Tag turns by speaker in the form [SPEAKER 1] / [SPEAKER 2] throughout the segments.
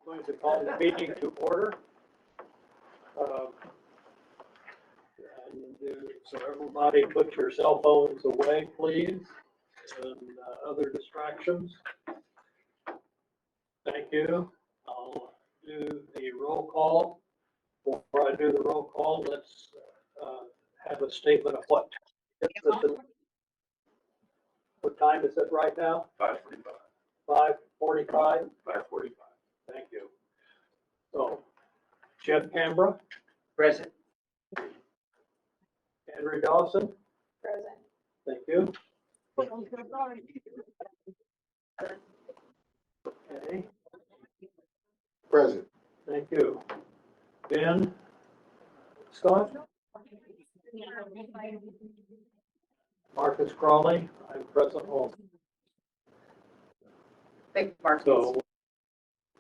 [SPEAKER 1] Going to call the meeting to order. So everybody put your cell phones away, please, and other distractions. Thank you. I'll do the roll call. Before I do the roll call, let's have a statement of what time is it right now?
[SPEAKER 2] 5:45.
[SPEAKER 1] 5:45?
[SPEAKER 2] 5:45.
[SPEAKER 1] Thank you. So, Jeff Canberra,
[SPEAKER 3] Present.
[SPEAKER 1] Henry Dawson,
[SPEAKER 4] Present.
[SPEAKER 1] thank you. Okay,
[SPEAKER 2] Present.
[SPEAKER 1] thank you. Ben Scott, Marcus Crawley, I'm present also.
[SPEAKER 4] Thank you, Mark.
[SPEAKER 1] So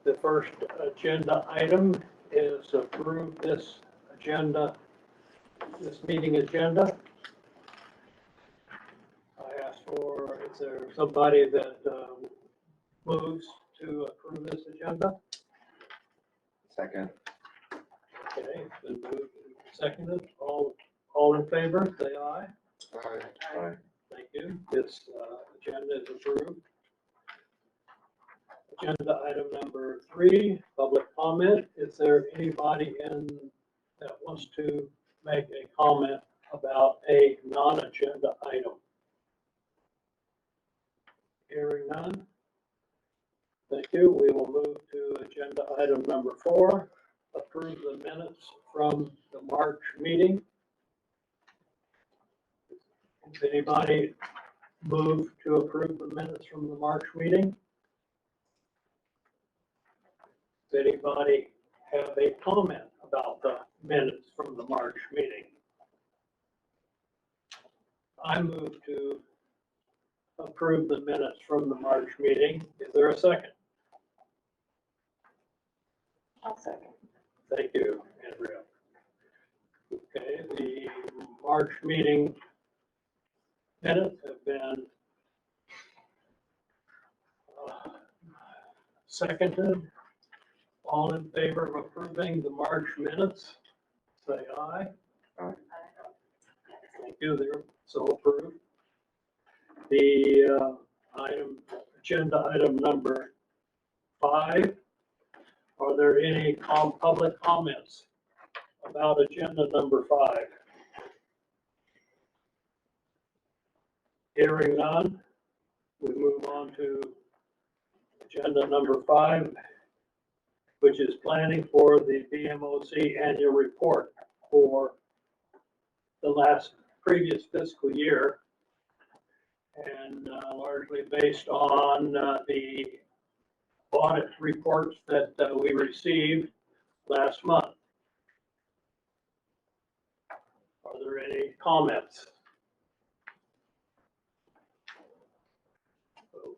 [SPEAKER 1] the first agenda item is to approve this meeting agenda. I asked for, is there somebody that moves to approve this agenda?
[SPEAKER 2] Second.
[SPEAKER 1] Okay, it's been moved and seconded. All in favor, say aye.
[SPEAKER 2] Aye.
[SPEAKER 1] Thank you. This agenda is approved. Agenda item number 3, public comment. Is there anybody that wants to make a comment about a non-agenda item? Hearing none. Thank you. We will move to agenda item number 4, approve the minutes from the March meeting. Does anybody move to approve the minutes from the March meeting? Does anybody have a comment about the minutes from the March meeting? I move to approve the minutes from the March meeting. Is there a second?
[SPEAKER 4] I'll second.
[SPEAKER 1] Thank you, Andrea. Okay, the March meeting minutes have been seconded. All in favor of approving the March minutes, say aye.
[SPEAKER 2] Aye.
[SPEAKER 1] Thank you, they're so approved. The agenda item number 5, are there any public comments about agenda number 5? Hearing none, we move on to agenda number 5, which is planning for the BMOC annual report for the previous fiscal year, and largely based on the audit reports that we received last month. Are there any comments?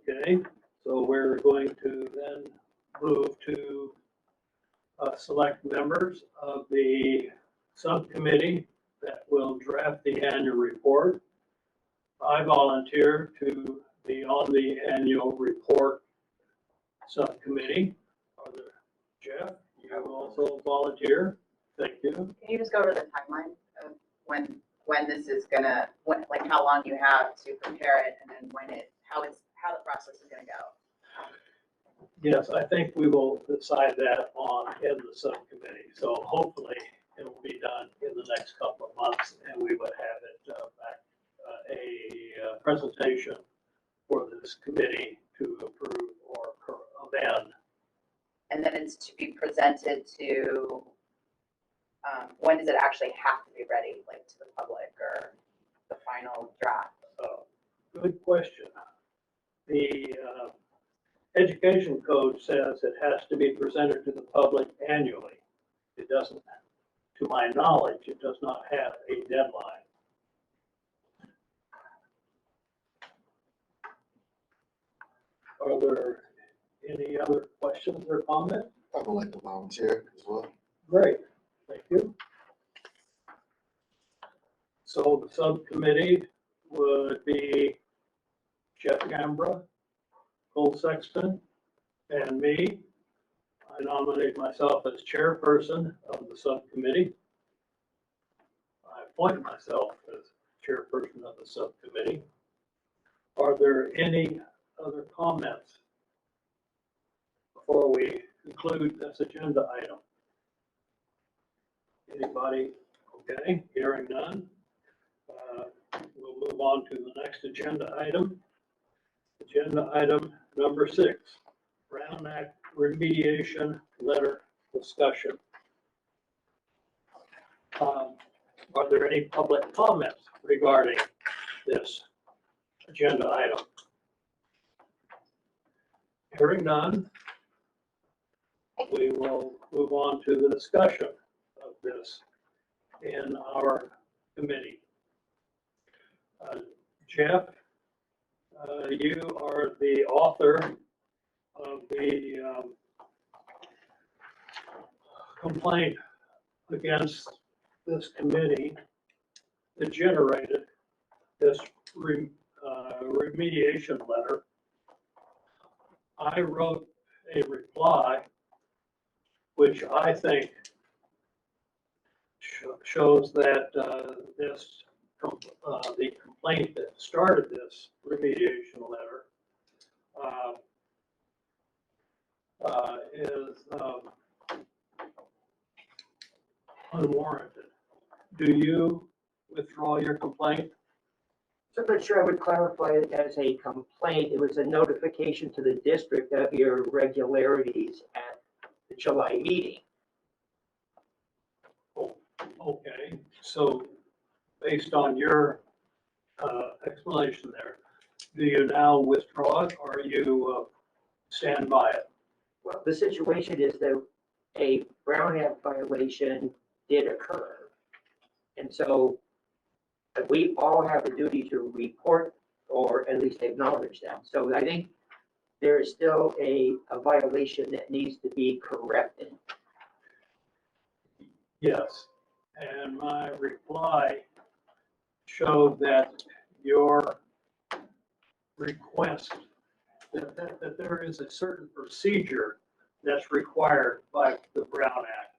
[SPEAKER 1] Okay, so we're going to then move to select members of the subcommittee that will draft the annual report. I volunteer to be on the annual report subcommittee. Jeff, you will also volunteer. Thank you.
[SPEAKER 4] Can you just go over the timeline of when this is gonna, like how long you have to prepare it, and then how the process is gonna go?
[SPEAKER 1] Yes, I think we will decide that in the subcommittee. So hopefully it will be done in the next couple of months, and we would have it back a presentation for this committee to approve or amend.
[SPEAKER 4] And then it's to be presented to, when does it actually have to be ready, like to the public or the final draft?
[SPEAKER 1] Good question. The education code says it has to be presented to the public annually. It doesn't, to my knowledge, it does not have a deadline. Are there any other questions or comments?
[SPEAKER 2] I would like to volunteer as well.
[SPEAKER 1] Great, thank you. So the subcommittee would be Jeff Gambra, Cole Sexton, and me. I nominate myself as chairperson of the subcommittee. I appoint myself as chairperson of the subcommittee. Are there any other comments before we conclude this agenda item? Anybody? Okay, hearing none. We'll move on to the next agenda item. Agenda item number 6, Brown Act remediation letter discussion. Are there any public comments regarding this agenda item? Hearing none, we will move on to the discussion of this in our committee. Jeff, you are the author of the complaint against this committee that generated this remediation letter. I wrote a reply which I think shows that the complaint that started this remediation letter is unwarranted. Do you withdraw your complaint?
[SPEAKER 3] So I'm not sure I would clarify it as a complaint. It was a notification to the district of your irregularities at the July meeting.
[SPEAKER 1] Okay, so based on your explanation there, do you now withdraw it or you stand by it?
[SPEAKER 3] Well, the situation is that a Brown Act violation did occur. And so we all have a duty to report or at least acknowledge them. So I think there is still a violation that needs to be corrected.
[SPEAKER 1] Yes, and my reply showed that your request, that there is a certain procedure that's required by the Brown Act,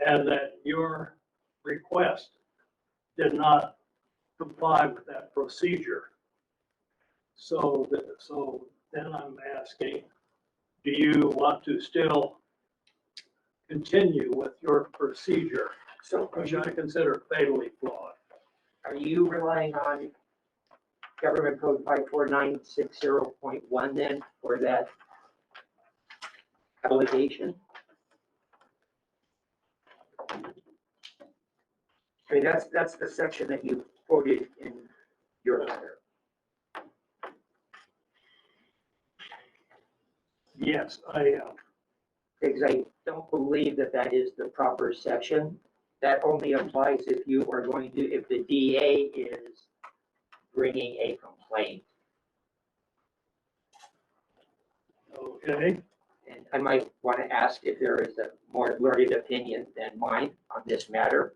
[SPEAKER 1] and that your request did not comply with that procedure. So then I'm asking, do you want to still continue with your procedure,
[SPEAKER 3] So
[SPEAKER 1] which I consider fatally flawed?
[SPEAKER 3] are you relying on Government Code 54960.1 then for that allegation? I mean, that's the section that you quoted in your letter.
[SPEAKER 1] Yes,
[SPEAKER 3] Because I don't believe that that is the proper section. That only applies if you are going to, if the DA is bringing a complaint.
[SPEAKER 1] okay.
[SPEAKER 3] And I might want to ask if there is a more learned opinion than mine on this matter.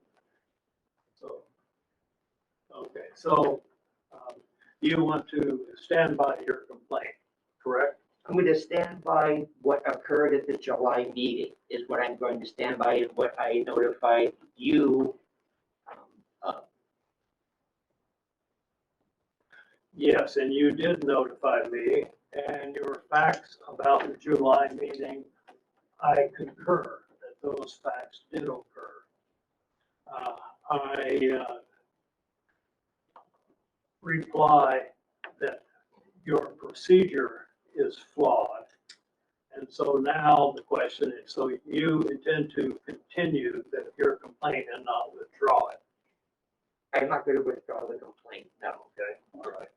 [SPEAKER 1] So you want to stand by your complaint, correct?
[SPEAKER 3] I'm going to stand by what occurred at the July meeting is what I'm going to stand by and what I notified you of.
[SPEAKER 1] Yes, and you did notify me, and your facts about the July meeting, I concur that those facts did occur. I reply that your procedure is flawed. And so now the question is, so you intend to continue your complaint and not withdraw it?
[SPEAKER 3] I'm not going to withdraw the complaint, no.
[SPEAKER 1] Okay, all right.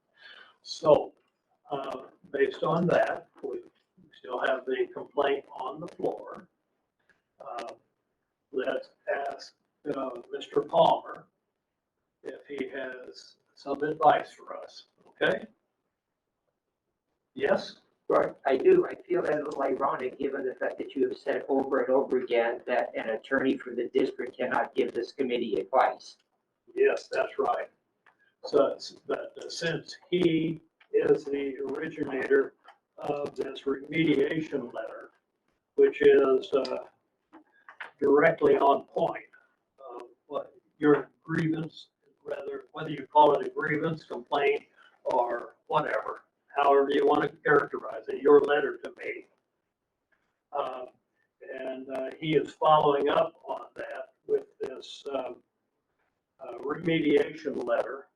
[SPEAKER 1] So, based on that, we still have the complaint on the floor. Let's ask Mr. Palmer if he has some advice for us, okay? Yes?
[SPEAKER 3] Right, I do. I feel that a little ironic, given the fact that you have said over and over again that an attorney for the district cannot give this committee advice.
[SPEAKER 1] Yes, that's right. So, but since he is the originator of this remediation letter, which is directly on point. What your grievance, whether you call it a grievance, complaint, or whatever, however you want to characterize it, your letter to me. And he is following up on that with this remediation letter.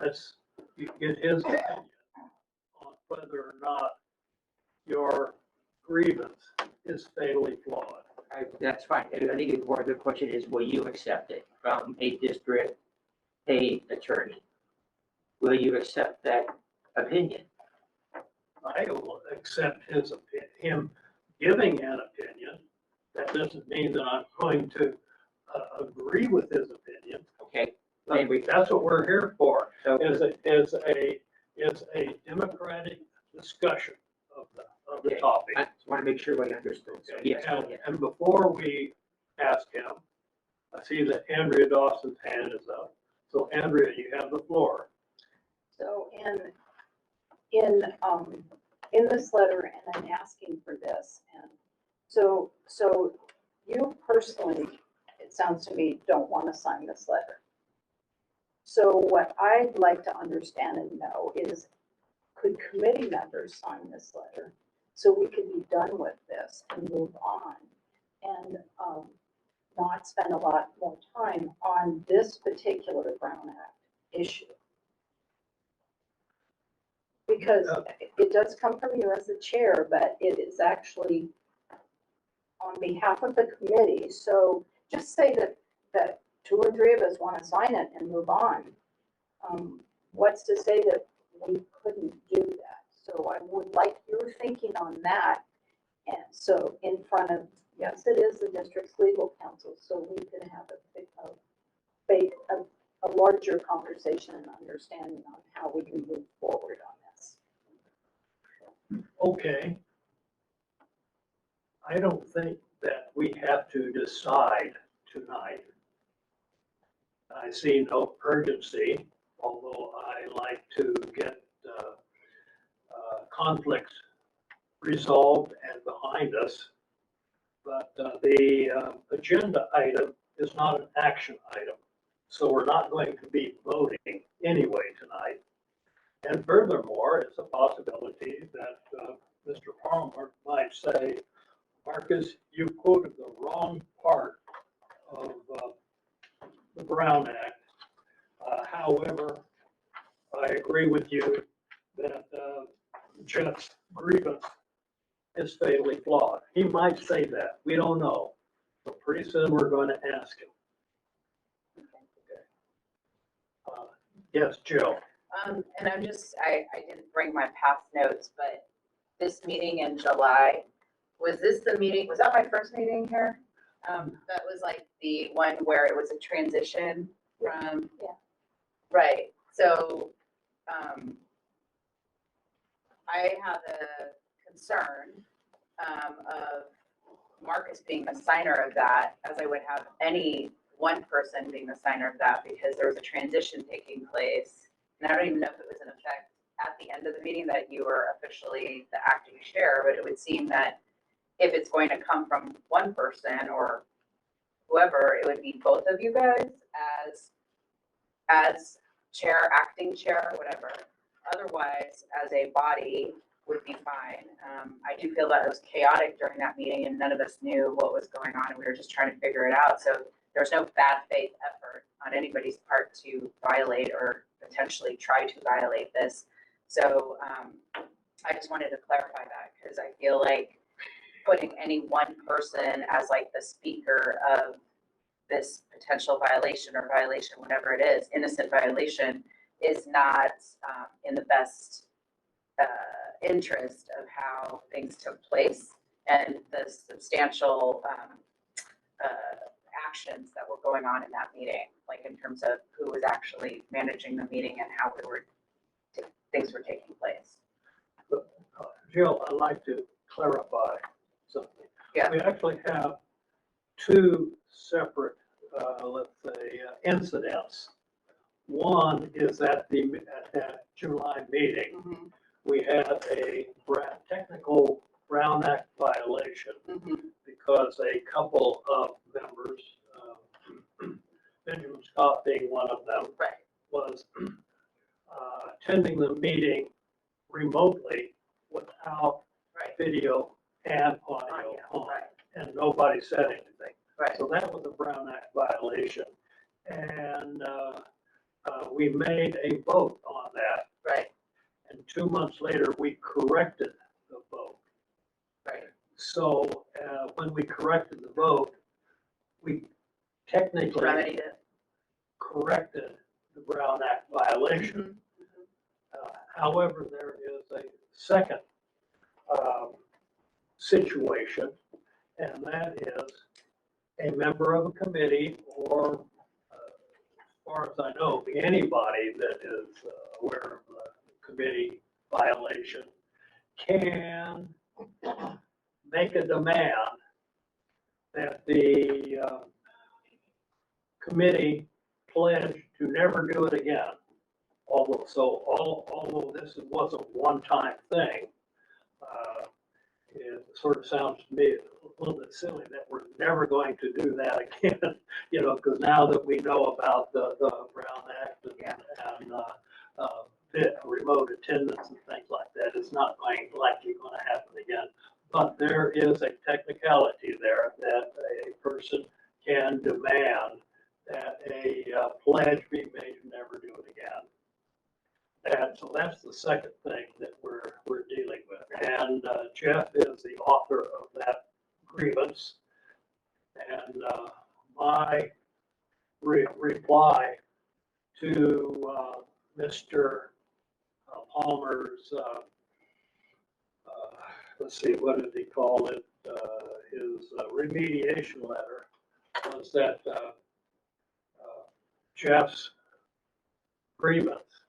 [SPEAKER 1] Let's get his opinion on whether or not your grievance is fatally flawed.
[SPEAKER 3] That's fine. I think more of the question is, will you accept it from a district paid attorney? Will you accept that opinion?
[SPEAKER 1] I will accept him giving an opinion. That doesn't mean that I'm going to agree with his opinion.
[SPEAKER 3] Okay.
[SPEAKER 1] But that's what we're here for,
[SPEAKER 3] So,
[SPEAKER 1] is a democratic discussion of the
[SPEAKER 3] Okay.
[SPEAKER 1] topic.
[SPEAKER 3] I just want to make sure we understood. So, yes, go ahead.
[SPEAKER 1] And before we ask him, I see that Andrea Dawson's hand is up. So Andrea, you have the floor.
[SPEAKER 5] So in this letter, and I'm asking for this, and so you personally, it sounds to me, don't want to sign this letter. So what I'd like to understand and know is, could committee members sign this letter so we could be done with this and move on and not spend a lot more time on this particular Brown Act issue? Because it does come from you as the chair, but it is actually on behalf of the committee. So just say that 2 or 3 of us want to sign it and move on. What's to say that we couldn't do that? So I would like your thinking on that. And so in front of, yes, it is the district's legal counsel, so we can have a larger conversation and understanding on how we can move forward on this.
[SPEAKER 1] Okay. I don't think that we have to decide tonight. I see no urgency, although I like to get conflicts resolved and behind us. But the agenda item is not an action item. So we're not going to be voting anyway tonight. And furthermore, it's a possibility that Mr. Palmer might say, Marcus, you quoted the wrong part of the Brown Act. However, I agree with you that Jeff's grievance is fatally flawed. He might say that. We don't know. But pretty soon we're going to ask him. Okay. Yes, Jill.
[SPEAKER 4] And I didn't bring my past notes, but this meeting in July, was that my first meeting here? That was like the one where it was a transition from.
[SPEAKER 5] Yeah.
[SPEAKER 4] Right, so, I have a concern, of Marcus being the signer of that, as I would have any one person being the signer of that, because there was a transition taking place. And I don't even know if it was in effect at the end of the meeting that you were officially the acting chair, but it would seem that if it's going to come from one person or whoever, it would be both of you guys as chair, acting chair, whatever. Otherwise, as a body, would be fine. I do feel that it was chaotic during that meeting and none of us knew what was going on and we were just trying to figure it out. So there's no bad faith effort on anybody's part to violate or potentially try to violate this. So I just wanted to clarify that because I feel like putting any one person as like the speaker of this potential violation or violation, whatever it is, innocent violation, is not in the best interest of how things took place and the substantial actions that were going on in that meeting, like in terms of who was actually managing the meeting and how things were taking place.
[SPEAKER 1] Jill, I'd like to clarify something.
[SPEAKER 4] Yeah.
[SPEAKER 1] We actually have 2 separate, let's say, incidents. One is at that July meeting, we had a technical Brown Act violation couple of members, Benjamin Scott being one of them,
[SPEAKER 4] Right.
[SPEAKER 1] was attending the meeting remotely without
[SPEAKER 4] Right.
[SPEAKER 1] video and audio
[SPEAKER 4] Audio,
[SPEAKER 1] on,
[SPEAKER 4] right.
[SPEAKER 1] and nobody said anything.
[SPEAKER 4] Right.
[SPEAKER 1] So that was a Brown Act violation. And we made a vote on that.
[SPEAKER 4] Right.
[SPEAKER 1] And 2 months later, we corrected the vote.
[SPEAKER 4] Right.
[SPEAKER 1] So when we corrected the vote, we technically
[SPEAKER 4] Remedied it.
[SPEAKER 1] corrected the Brown Act violation. However, there is a second situation, and that is a member of a committee, or as far as I know, anybody that is aware of the committee violation can make a demand that the committee pledge to never do it again. Although this was a one-time thing, it sort of sounds to me a little bit silly that we're never going to do that again, because now that we know about the Brown Act and remote attendance and things like that, it's not likely going to happen again. But there is a technicality there that a person can demand that a pledge be made to never do it again. And so that's the second thing that we're dealing with. And Jeff is the author of that grievance. And my reply to Mr. Palmer's, let's see, what did he call it? His remediation letter was that Jeff's grievance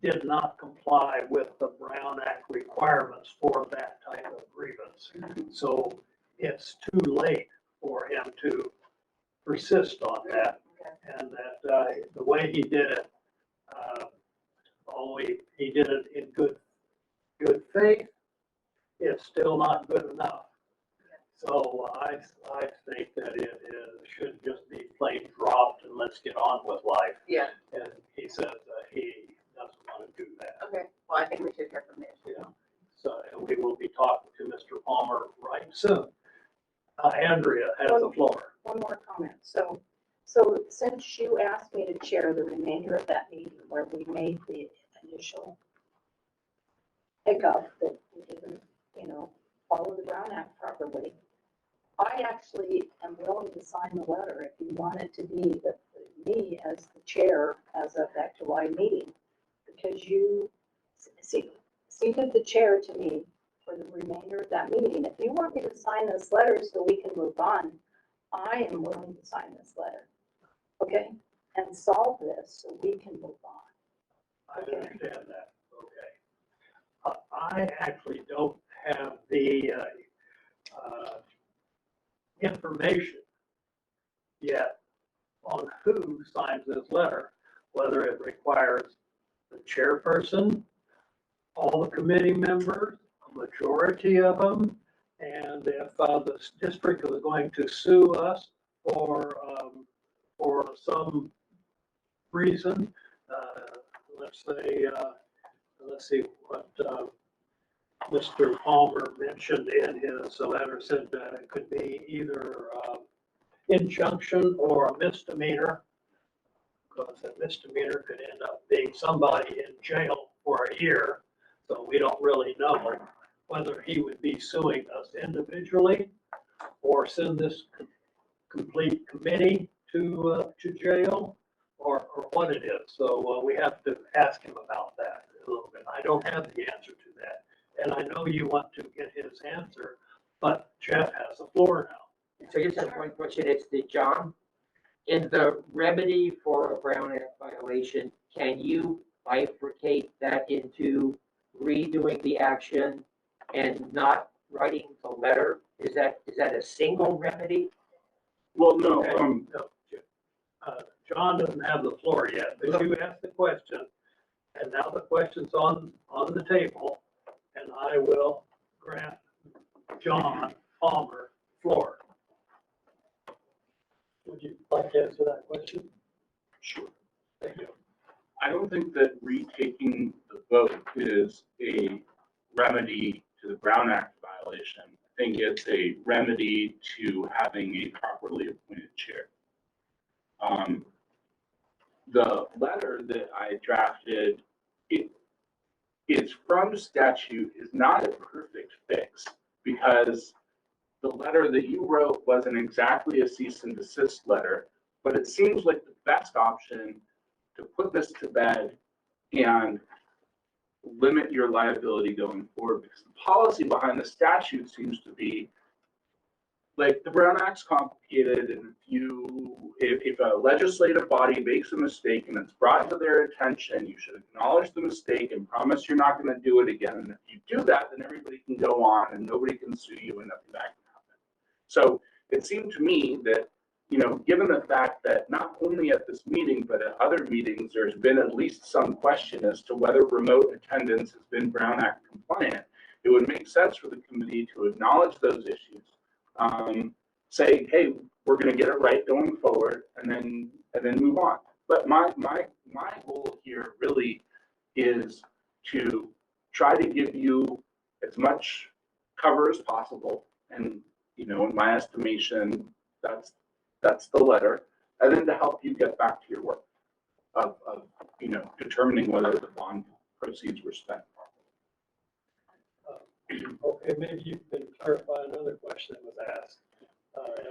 [SPEAKER 1] did not comply with the Brown Act requirements for that type of grievance. So it's too late for him to persist on that. And that the way he did it, although he did it in good faith, it's still not good enough. So I think that it should just be plain dropped and let's get on with life.
[SPEAKER 4] Yeah.
[SPEAKER 1] And he says he doesn't want to do that.
[SPEAKER 4] Okay. Well, I think we should hear from you.
[SPEAKER 1] Yeah. So and we will be talking to Mr. Palmer right soon. Andrea has the floor.
[SPEAKER 5] One more comment. So since you asked me to chair the remainder of that meeting where we made the initial hiccup that we didn't, follow the Brown Act properly, I actually am willing to sign the letter if you want it to be me as the chair as of that July meeting, because you ceded the chair to me for the remainder of that meeting. If you want me to sign this letter so we can move on, I am willing to sign this letter, okay? And solve this so we can move on.
[SPEAKER 1] I understand that. Okay. I actually don't have the information yet on who signs this letter, whether it requires the chairperson, all the committee members, a majority of them, and if the district is going to sue us for some reason, let's see what Mr. Palmer mentioned in his letter, said that it could be either injunction or a misdemeanor, because a misdemeanor could end up being somebody in jail for a year. So we don't really know whether he would be suing us individually or send this complete committee to jail, or what it is. So we have to ask him about that a little bit. I don't have the answer to that. And I know you want to get his answer, but Jeff has the floor now.
[SPEAKER 3] So just have one question, it's to John. In the remedy for a Brown Act violation, can you bifurcate that into redoing the action and not writing the letter? Is that a single remedy?
[SPEAKER 6] Well, no,
[SPEAKER 1] No, John doesn't have the floor yet, but you asked the question, and now the question's on the table, and I will grant John Palmer floor.
[SPEAKER 6] is a remedy to the Brown Act violation. I think it's a remedy to having a properly appointed chair. The letter that I drafted, it's from statute, is not a perfect fix, because the letter that you wrote wasn't exactly a cease and desist letter, but it seems like the best option to put this to bed and limit your liability going forward, because the policy behind the statute seems to be like the Brown Act's complicated, and if a legislative body makes a mistake and it's brought to their attention, you should acknowledge the mistake and promise you're not going to do it again. And if you do that, then everybody can go on and nobody can sue you and nothing bad can happen. So it seemed to me that, given the fact that not only at this meeting, but at other meetings, there's been at least some question as to whether remote attendance has been Brown Act compliant, it would make sense for the committee to acknowledge those issues. Say, hey, we're going to get it right going forward, and then move on. But my goal here really is to try to give you as much cover as possible, and in my estimation, that's the letter, and then to help you get back to your work of determining whether the bond proceeds were spent.
[SPEAKER 1] Okay, maybe you can clarify another question that was asked,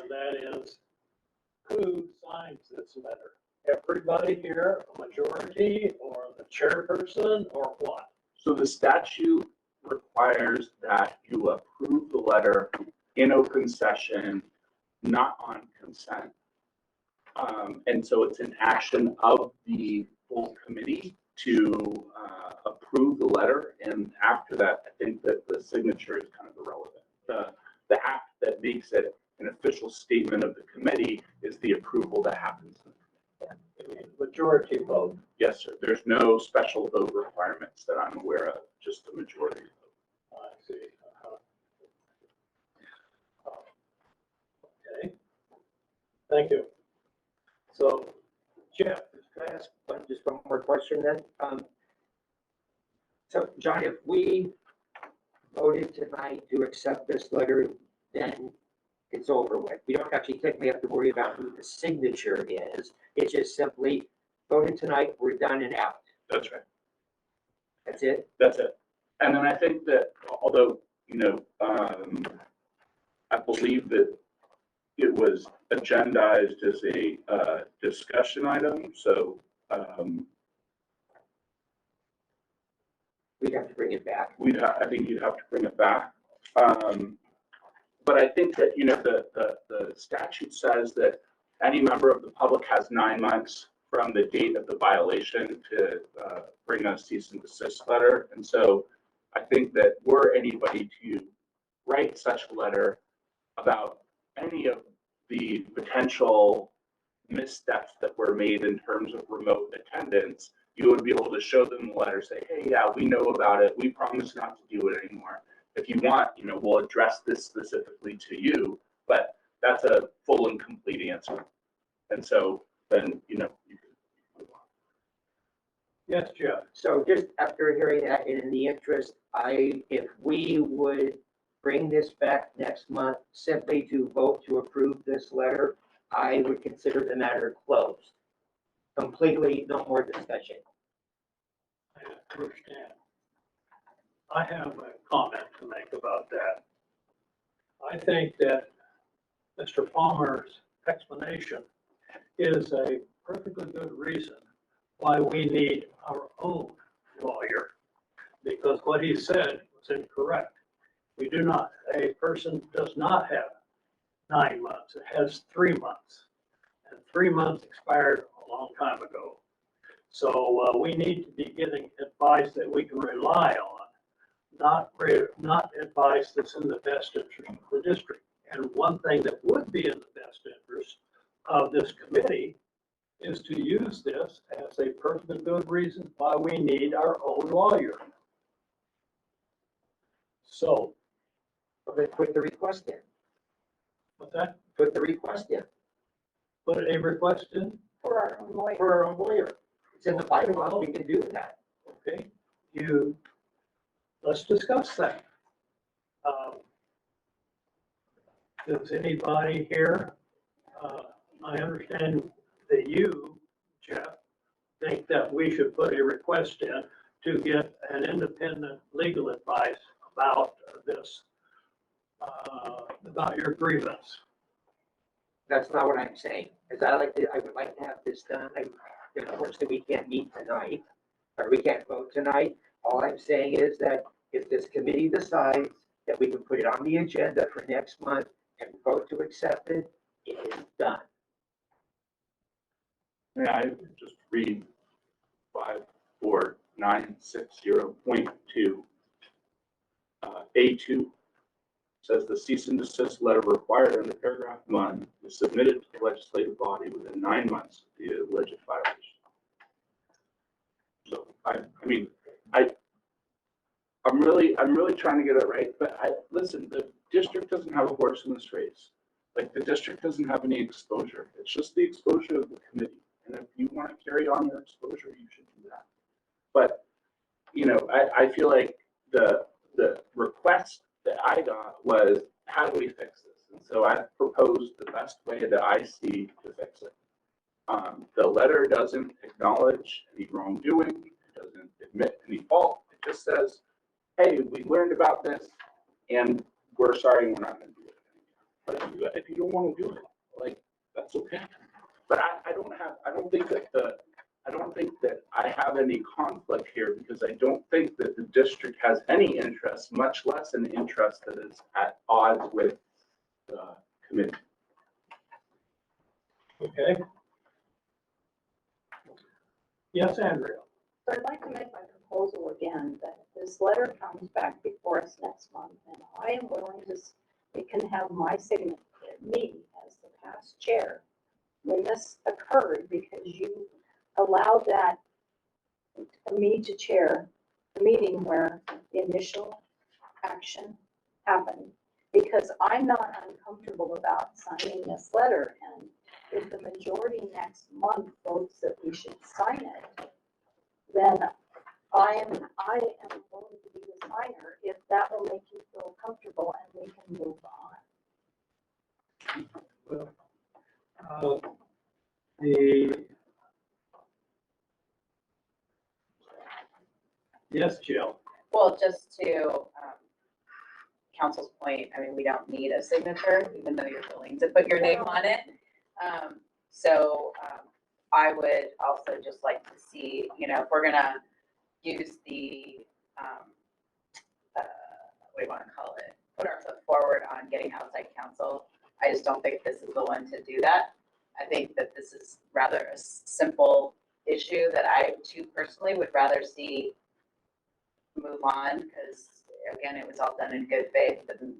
[SPEAKER 1] and that is, who signs this letter? Everybody here, a majority, or the chairperson, or what?
[SPEAKER 6] So the statute requires that you approve the letter in open session, not on consent. And so it's an action of the full committee to approve the letter. And after that, I think that the signature is kind of irrelevant. The act that makes it an official statement of the committee is the approval that happens.
[SPEAKER 1] Majority vote.
[SPEAKER 6] Yes, sir. There's no special vote requirements that I'm aware of, just a majority vote.
[SPEAKER 1] I see. Okay. Thank you. So, Jeff,
[SPEAKER 3] Can I ask just one more question then? So, John, if we voted tonight to accept this letter, then it's over with. We don't actually technically have to worry about who the signature is. It's just simply voted tonight, we're done and out.
[SPEAKER 6] That's right.
[SPEAKER 3] That's it?
[SPEAKER 6] That's it. And then I think that although, I believe that it was agendized as a discussion item, so
[SPEAKER 3] We'd have to bring it back.
[SPEAKER 6] I think you'd have to bring it back. But I think that, the statute says that any member of the public has 9 months from the date of the violation to bring a cease and desist letter. And so I think that were anybody to write such a letter about any of the potential missteps that were made in terms of remote attendance, you would be able to show them the letter, say, hey, yeah, we know about it. We promise not to do it anymore. If you want, we'll address this specifically to you, but that's a full and complete answer. And so then, you can move on.
[SPEAKER 1] yes, Jeff.
[SPEAKER 3] So just after hearing that, and in the interest, if we would bring this back next month simply to vote to approve this letter, I would consider the matter closed. Completely, no more discussion.
[SPEAKER 1] I understand. I have a comment to make about that. I think that Mr. Palmer's explanation is a perfectly good reason why we need our own lawyer, because what he said was incorrect. A person does not have 9 months. It has 3 months. And 3 months expired a long time ago. So we need to be getting advice that we can rely on, not advice that's in the best interest of the district. And one thing that would be in the best interest of this committee is to use this as a perfectly good reason why we need our own lawyer. So,
[SPEAKER 3] Well, then put the request in.
[SPEAKER 1] what's that?
[SPEAKER 3] Put the request in
[SPEAKER 1] Put a request in?
[SPEAKER 5] For our own lawyer.
[SPEAKER 3] for our own lawyer. It's in the bylaws, we can do that.
[SPEAKER 1] Okay, let's discuss that. Does anybody here, I understand that you, Jeff, think that we should put a request in to get an independent legal advice about this, about your grievance.
[SPEAKER 3] That's not what I'm saying, is I would like to have this done. Unfortunately, we can't meet tonight, or we can't vote tonight. All I'm saying is that if this committee decides that we can put it on the agenda for next month and vote to accept it, it is done.
[SPEAKER 6] May I just read 54960.2. A2 says the cease and desist letter required under paragraph 1 is submitted to the legislative body within 9 months of the alleged violation. So I'm really trying to get it right, but listen, the district doesn't have a horse in this race. Like, the district doesn't have any exposure. It's just the exposure of the committee. And if you want to carry on your exposure, you should do that. But, I feel like the request that I got was, how do we fix this? And so I proposed the best way that I see to fix it. The letter doesn't acknowledge any wrongdoing. It doesn't admit any fault. It just says, hey, we learned about this and we're sorry, we're not going to do it anymore. But if you don't want to do it, like, that's okay. But I don't think that I have any conflict here, because I don't think that the district has any interest, much less an interest that is at odds with the committee.
[SPEAKER 1] Okay? Yes, Andrea?
[SPEAKER 5] So I'd like to make my proposal again, that this letter comes back before us next month, and I am willing to, it can have my signature, me as the past chair, when this occurred, because you allowed that, me to chair the meeting where the initial action happened, because I'm not uncomfortable about signing this letter, and if the majority next month votes that we should sign it, then I am willing to be the signer if that will make you feel comfortable and we can move on.
[SPEAKER 1] Well, yes, Jill.
[SPEAKER 4] Well, just to council's point, I mean, we don't need a signature, even though you're willing to put your name on it. I would also just like to see, if we're gonna use the, what do you want to call it? Put our foot forward on getting outside counsel. I just don't think this is the one to do that. I think that this is rather a simple issue that I too personally would rather see move on, because again, it was all done in good faith and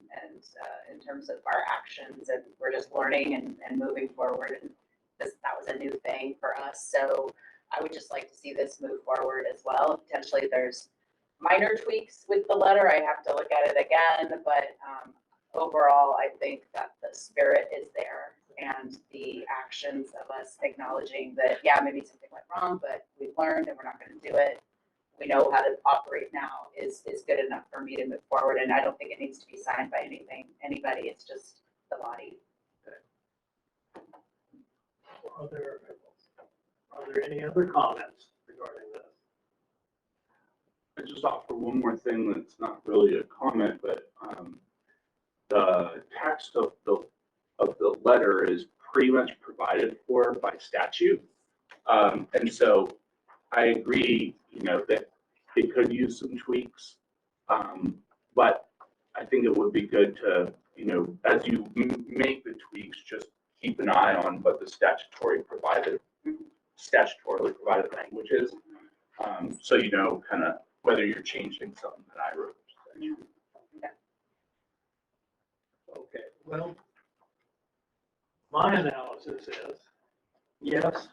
[SPEAKER 4] in terms of our actions, and we're just learning and moving forward. And that was a new thing for us. So I would just like to see this move forward as well. Potentially there's minor tweaks with the letter. I have to look at it again, but overall, I think that the spirit is there, and the actions of us acknowledging that, yeah, maybe something went wrong, but we've learned and we're not going to do it. We know how to operate now is good enough for me to move forward. And I don't think it needs to be signed by anybody. It's just the body.
[SPEAKER 1] Are there any other comments regarding this?
[SPEAKER 6] I just offer one more thing that's not really a comment, but the text of the letter is pretty much provided for by statute, and so I agree, that it could use some tweaks, but I think it would be good to, as you make the tweaks, just keep an eye on what the statutorily provided language is, so kind of whether you're changing something that I wrote.
[SPEAKER 1] Okay, well, my analysis is, yes,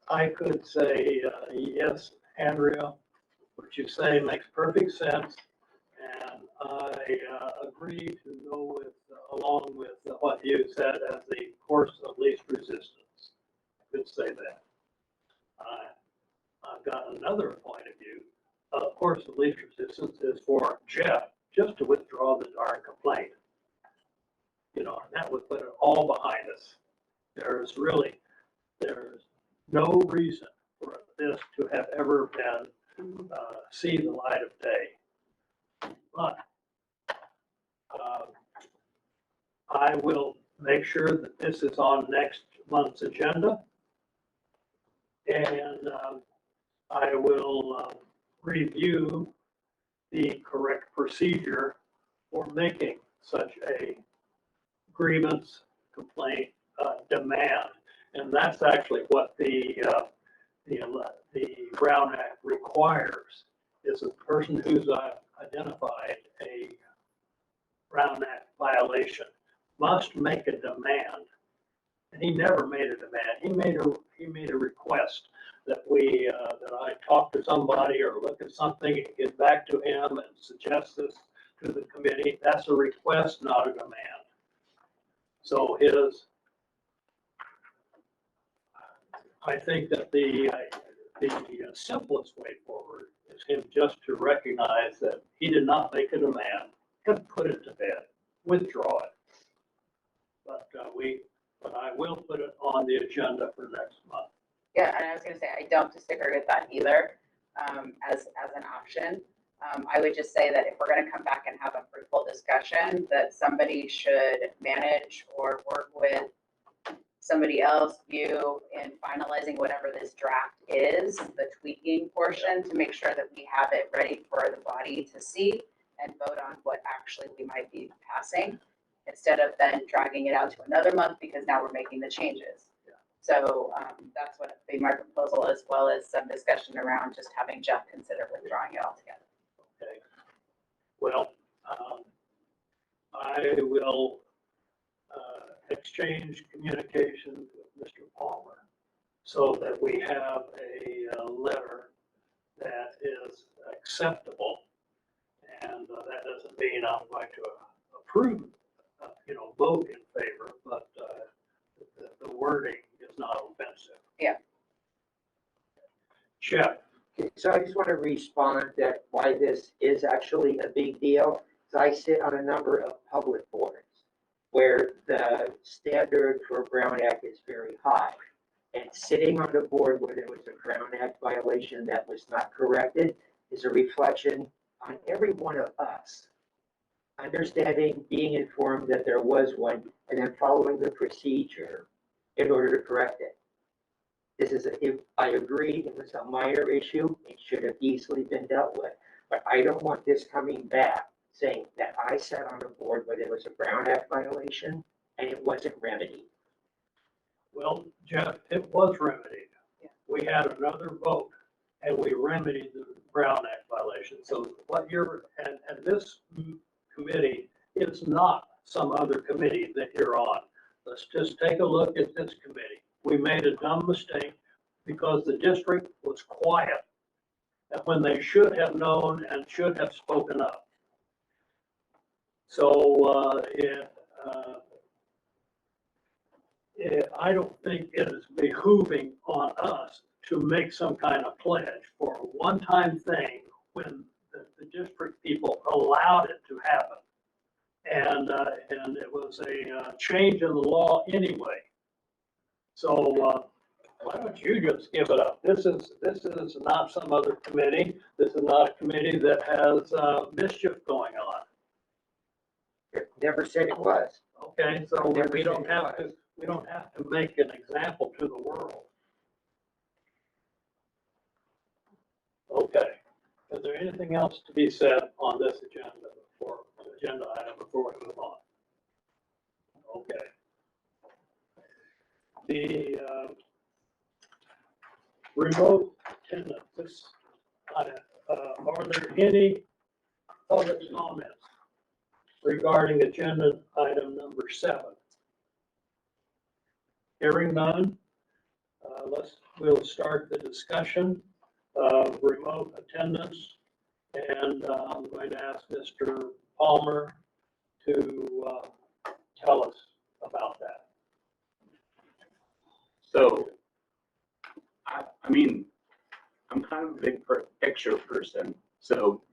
[SPEAKER 1] I could say, yes, Andrea, what you say makes perfect sense, and I agree to go along with what you said as the course of least resistance. I could say that. I've got another point of view of course, the least resistance is for Jeff just to withdraw the darn complaint. You know, and that would put it all behind us. There's no reason for this to have ever been, see the light of day. But I will make sure that this is on next month's agenda. And I will review the correct procedure for making such a grievance, complaint, demand. And that's actually what the Brown Act requires, is a person who's identified a Brown Act violation must make a demand. And he never made a demand. He made a request that that I talk to somebody or look at something and get back to him and suggest this to the committee. That's a request, not a demand. So I think that the simplest way forward is him just to recognize that he did not make a demand, and put it to bed, withdraw it. But I will put it on the agenda for next month.
[SPEAKER 4] Yeah, and I was gonna say, I don't disagree with that either, as an option. I would just say that if we're gonna come back and have a fruitful discussion, that somebody should manage or work with somebody else view in finalizing whatever this draft is, the tweaking portion, to make sure that we have it ready for the body to see and vote on what actually we might be passing, instead of then dragging it out to another month because now we're making the changes. So that's what would be my proposal, as well as some discussion around just having Jeff consider withdrawing it altogether.
[SPEAKER 1] Okay. Well, I will exchange communications with Mr. Palmer so that we have a letter that is acceptable. And that doesn't mean I'm going to approve, vote in favor, but the wording is not offensive.
[SPEAKER 4] Yeah.
[SPEAKER 1] Jeff.
[SPEAKER 3] Okay, so I just want to respond that why this is actually a big deal. So I sit on a number of public boards where the standard for Brown Act is very high. And sitting on the board where there was a Brown Act violation that was not corrected is a reflection on every one of us. Understanding, being informed that there was one, and then following the procedure in order to correct it. This is, if I agree, it was a minor issue, it should have easily been dealt with. But I don't want this coming back saying that I sat on a board where there was a Brown Act violation and it wasn't remedied.
[SPEAKER 1] Well, Jeff, it was remedied.
[SPEAKER 4] Yeah.
[SPEAKER 1] We had another vote and we remedied the Brown Act violation. So what and this committee is not some other committee that you're on. Let's just take a look at this committee. We made a dumb mistake because the district was quiet, and when they should have known and should have spoken up. So I don't think it is behooving on us to make some kind of pledge for a one-time thing when the district people allowed it to happen. And it was a change in the law anyway. So why don't you just give it up? This is not some other committee. This is not a committee that has mischief going on.
[SPEAKER 3] Never said it was.
[SPEAKER 1] Okay, so we don't have to make an example to the world. Okay. Is there anything else to be said on this agenda item before we move on? Okay. The remote attendance, are there any public comments regarding agenda item number 7? Hearing none, we'll start the discussion of remote attendance, and I'm going to ask Mr. Palmer to tell us about that.
[SPEAKER 6] So, I mean, I'm kind of a big picture person, So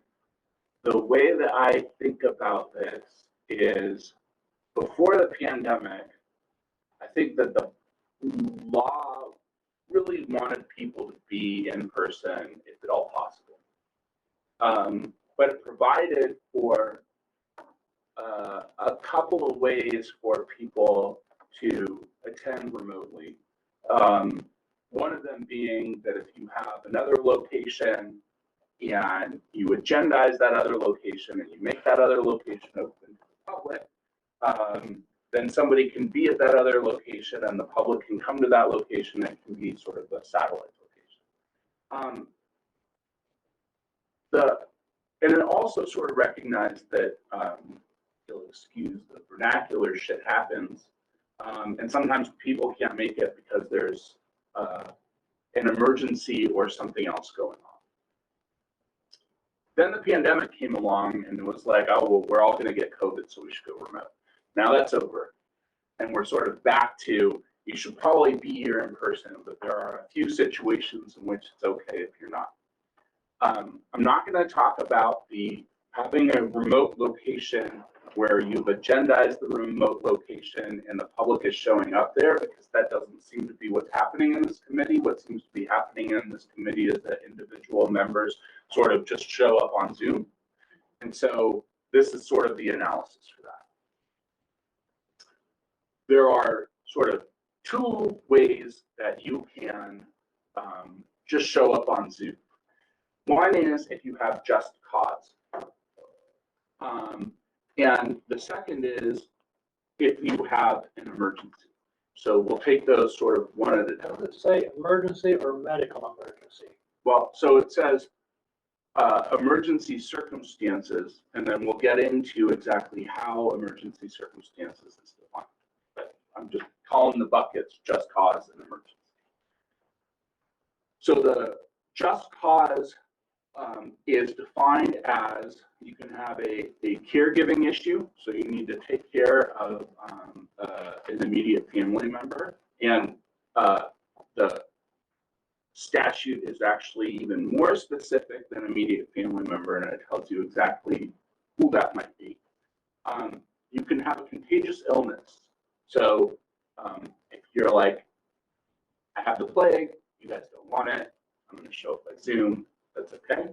[SPEAKER 6] the way that I think about this is before the pandemic, I think that the law really wanted people to be in person if at all possible. But it provided for a couple of ways for people to attend remotely. One of them being that if you have another location and you agendize that other location and you make that other location open to the public, then somebody can be at that other location and the public can come to that location and it can be sort of a satellite location. And it also sort of recognized that, you'll excuse the vernacular, shit happens. And sometimes people can't make it because there's an emergency or something else going on. Then the pandemic came along and it was like, oh, well, we're all going to get COVID, so we should go remote. Now that's over. And we're sort of back to, you should probably be here in person, but there are a few situations in which it's okay if you're not. I'm not going to talk about having a remote location where you've agendized the remote location and the public is showing up there, because that doesn't seem to be what's happening in this committee. What seems to be happening in this committee is that individual members sort of just show up on Zoom. And so this is sort of the analysis for that. There are sort of two ways that you can just show up on Zoom. One is if you have just cause. And the second is if you have an emergency. So we'll take those sort of one at a time.
[SPEAKER 1] Does it say emergency or medical emergency?
[SPEAKER 6] Well, so it says emergency circumstances, and then we'll get into exactly how emergency circumstances is defined. But I'm just calling the buckets just cause and emergency. So the just cause is defined as you can have a caregiving issue, so you need to take care of an immediate family member, and the statute is actually even more specific than immediate family member, and it tells you exactly who that might be. You can have a contagious illness, so if you're like, I have the plague, you guys don't want it, I'm going to show up by Zoom, that's okay.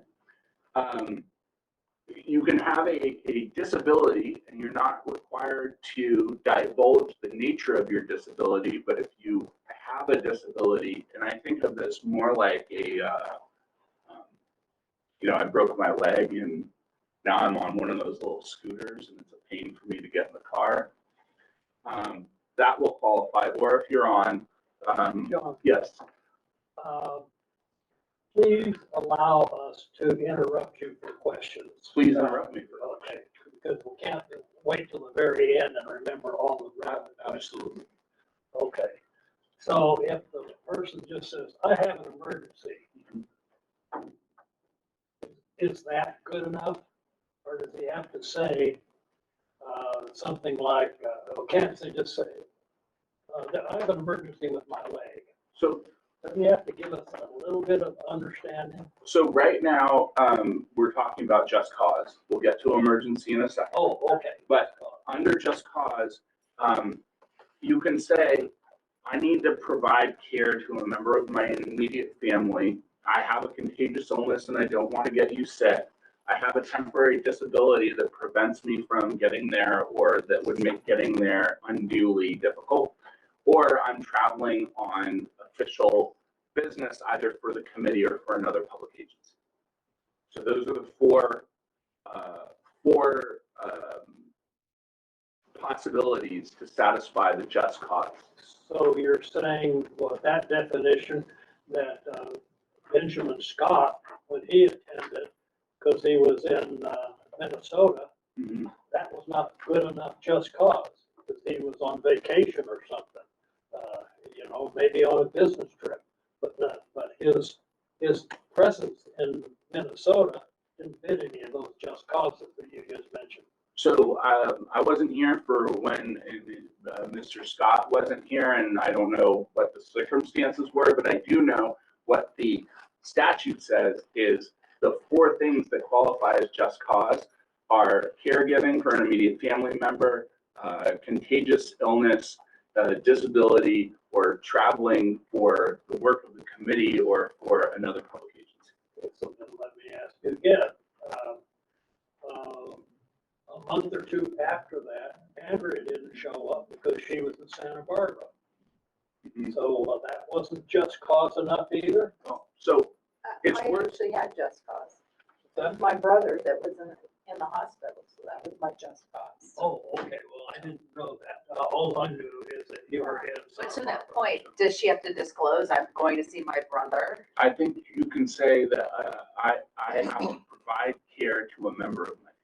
[SPEAKER 6] You can have a disability and you're not required to divulge the nature of your disability, but if you have a disability, and I think of this more like I broke my leg and now I'm on one of those little scooters and it's a pain for me to get in the car. That will qualify. Or if you're on,
[SPEAKER 1] John,
[SPEAKER 6] yes.
[SPEAKER 1] please allow us to interrupt you for questions.
[SPEAKER 6] Please interrupt me.
[SPEAKER 1] Okay, because we can't wait till the very end and remember all the rabbit.
[SPEAKER 6] Absolutely.
[SPEAKER 1] Okay, so if the person just says, I have an emergency, is that good enough? Or does he have to say something like, can't they just say, I have an emergency with my leg?
[SPEAKER 6] So
[SPEAKER 1] Does he have to give us a little bit of understanding?
[SPEAKER 6] So right now, we're talking about just cause. We'll get to emergency in a second.
[SPEAKER 1] Oh, okay.
[SPEAKER 6] But under just cause, you can say, I need to provide care to a member of my immediate family. I have a contagious illness and I don't want to get you sick. I have a temporary disability that prevents me from getting there or that would make getting there unduly difficult. Or I'm traveling on official business either for the committee or for another public agency. So those are the four possibilities to satisfy the just cause.
[SPEAKER 1] So you're saying, well, that definition that Benjamin Scott, when he attended, because he was in Minnesota, that was not good enough just cause, because he was on vacation or something. Maybe on a business trip, but his presence in Minnesota didn't fit any of those just causes that you just mentioned.
[SPEAKER 6] So I wasn't here for when Mr. Scott wasn't here, and I don't know what the circumstances were, but I do know what the statute says is the four things that qualify as just cause are caregiving for an immediate family member, contagious illness, disability, or traveling for the work of the committee or for another public agency.
[SPEAKER 1] So then let me ask you again. A month or two after that, Andrea didn't show up because she was in Santa Barbara.
[SPEAKER 6] Mhm.
[SPEAKER 1] So that wasn't just cause enough either?
[SPEAKER 6] So it's
[SPEAKER 5] I
[SPEAKER 6] worth,
[SPEAKER 5] actually had just cause. It
[SPEAKER 1] That-
[SPEAKER 5] was my brother that was in the hospital, so that was my just cause.
[SPEAKER 1] Oh, okay, well, I didn't know that. All I knew is that you were in
[SPEAKER 4] But to
[SPEAKER 1] Santa
[SPEAKER 4] that
[SPEAKER 1] Barbara.
[SPEAKER 4] point, does she have to disclose, I'm going to see my brother?
[SPEAKER 6] I think you can say that I have to provide care to a member of my family.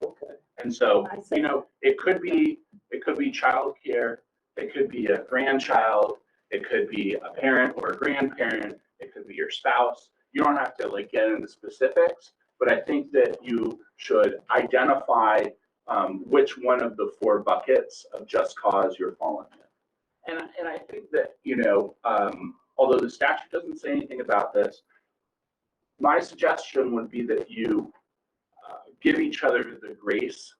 [SPEAKER 1] Okay,
[SPEAKER 6] And so,
[SPEAKER 5] I see.
[SPEAKER 6] you know, it could be childcare, it could be a grandchild, it could be a parent or a grandparent, it could be your spouse. You don't have to like get into specifics, but I think that you should identify which one of the four buckets of just cause you're falling in. And I think that, you know, although the statute doesn't say anything about this, my suggestion would be that you give each other the grace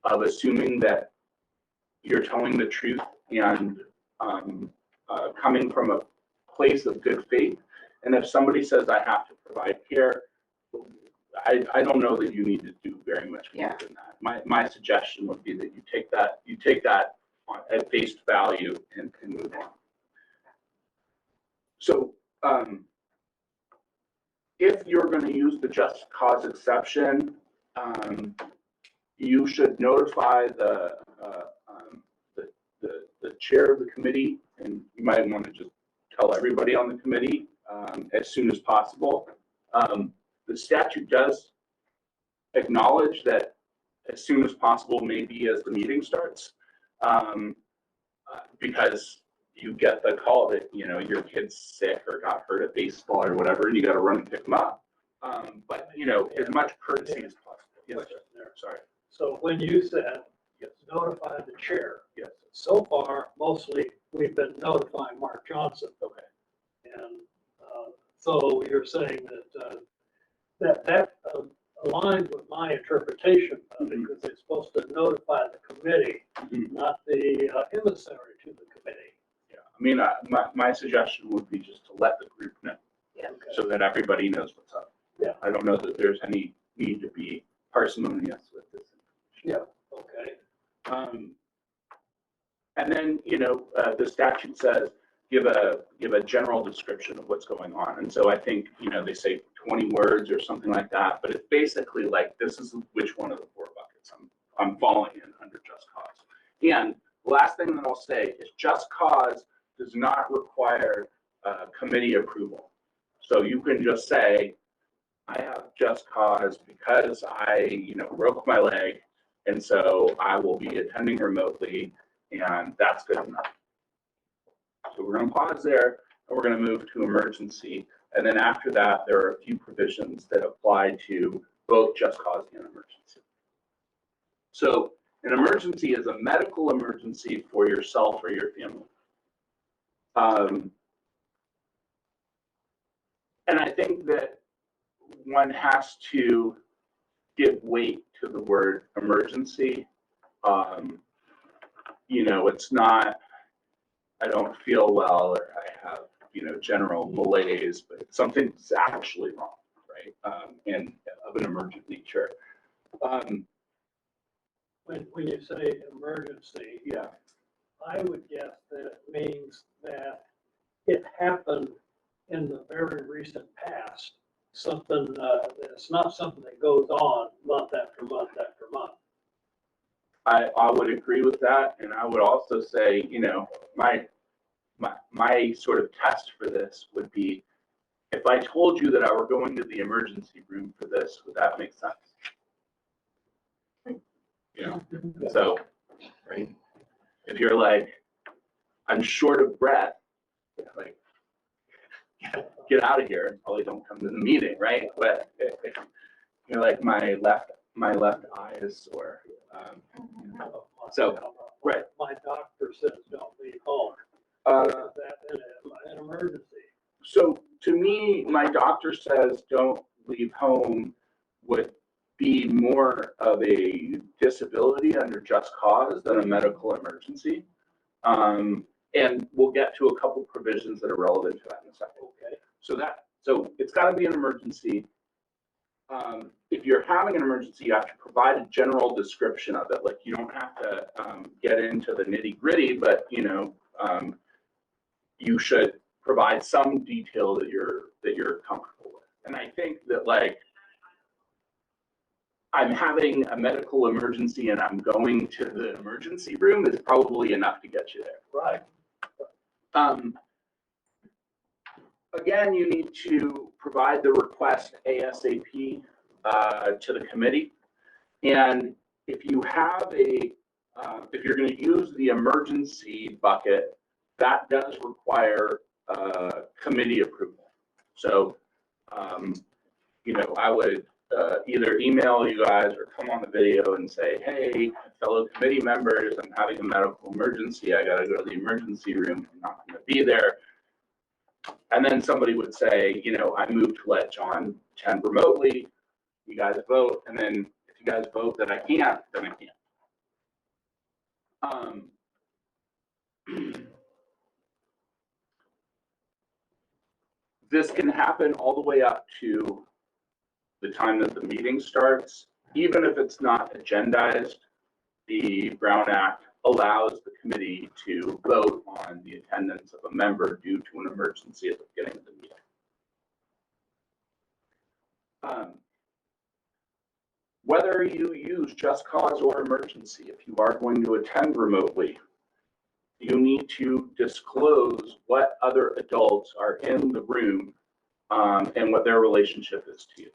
[SPEAKER 6] of assuming that you're telling the truth and coming from a place of good faith. And if somebody says I have to provide care, I don't know that you need to do very much more than that. My suggestion would be that you take that at face value and move on. So if you're going to use the just cause exception, you should notify the chair of the committee, and you might want to just tell everybody on the committee as soon as possible. The statute does acknowledge that as soon as possible, maybe as the meeting starts, because you get the call that, you know, your kid's sick or got hurt at baseball or whatever, and you got to run and pick them up. But, you know, as much courtesy as possible. Yes,
[SPEAKER 1] question there.
[SPEAKER 6] sorry.
[SPEAKER 1] So when you said notify the chair,
[SPEAKER 6] Yes.
[SPEAKER 1] so far, mostly, we've been notifying Mark Johnson.
[SPEAKER 6] Okay.
[SPEAKER 1] And so you're saying that aligns with my interpretation of it, because they're supposed to notify the committee,
[SPEAKER 6] Mhm.
[SPEAKER 1] not the emissary to the committee.
[SPEAKER 6] Yeah, I mean, my suggestion would be just to let the group know
[SPEAKER 4] Yeah.
[SPEAKER 1] Okay.
[SPEAKER 6] so that everybody knows what's up.
[SPEAKER 1] Yeah.
[SPEAKER 6] I don't know that there's any need to be parsimonious with this.
[SPEAKER 1] Yeah, okay.
[SPEAKER 6] And then, you know, the statute says, give a general description of what's going on. And so I think, you know, they say 20 words or something like that, but it's basically like, this is which one of the four buckets I'm falling in under just cause. And the last thing that I'll say is just cause does not require committee approval. So you can just say, I have just cause because I, you know, broke my leg, and so I will be attending remotely, and that's good enough. So we're going to pause there, and we're going to move to emergency. And then after that, there are a few provisions that apply to both just cause and emergency. So an emergency is a medical emergency for yourself or your family. And I think that one has to give weight to the word emergency. You know, it's not, I don't feel well, or I have, you know, general malaise, but something's actually wrong, right? And of an emergent nature.
[SPEAKER 1] When you say emergency,
[SPEAKER 6] Yeah.
[SPEAKER 1] I would guess that it means that it happened in the very recent past. Something, it's not something that goes on month after month after month.
[SPEAKER 6] I would agree with that, and I would also say, you know, my sort of test for this would be, if I told you that I were going to the emergency room for this, would that make sense? You know, so, right? If you're like, I'm short of breath, like, get out of here and probably don't come to the meeting, right? But if you're like, my left eye is sore. So, right.
[SPEAKER 1] My doctor says don't leave home. That's an emergency.
[SPEAKER 6] So to me, my doctor says don't leave home would be more of a disability under just cause than a medical emergency. And we'll get to a couple provisions that are relevant to that in a second.
[SPEAKER 1] Okay.
[SPEAKER 6] So it's got to be an emergency. If you're having an emergency, you have to provide a general description of it. Like, you don't have to get into the nitty gritty, but you should provide some detail that you're comfortable with. And I think that, like, I'm having a medical emergency and I'm going to the emergency room is probably enough to get you there.
[SPEAKER 1] Right.
[SPEAKER 6] Again, you need to provide the request ASAP to the committee. And if you have if you're going to use the emergency bucket, that does require committee approval. So, I would either email you guys or come on the video and say, hey, fellow committee members, I'm having a medical emergency. I got to go to the emergency room. I'm not going to be there. And then somebody would say, I moved to let John attend remotely. You guys vote. And then if you guys vote that I can't, then I can't. This can happen all the way up to the time that the meeting starts. Even if it's not agendized, the Brown Act allows the committee to vote on the attendance of a member due to an emergency at the beginning of the meeting. Whether you use just cause or emergency, if you are going to attend remotely, you need to disclose what other adults are in the room and what their relationship is to you.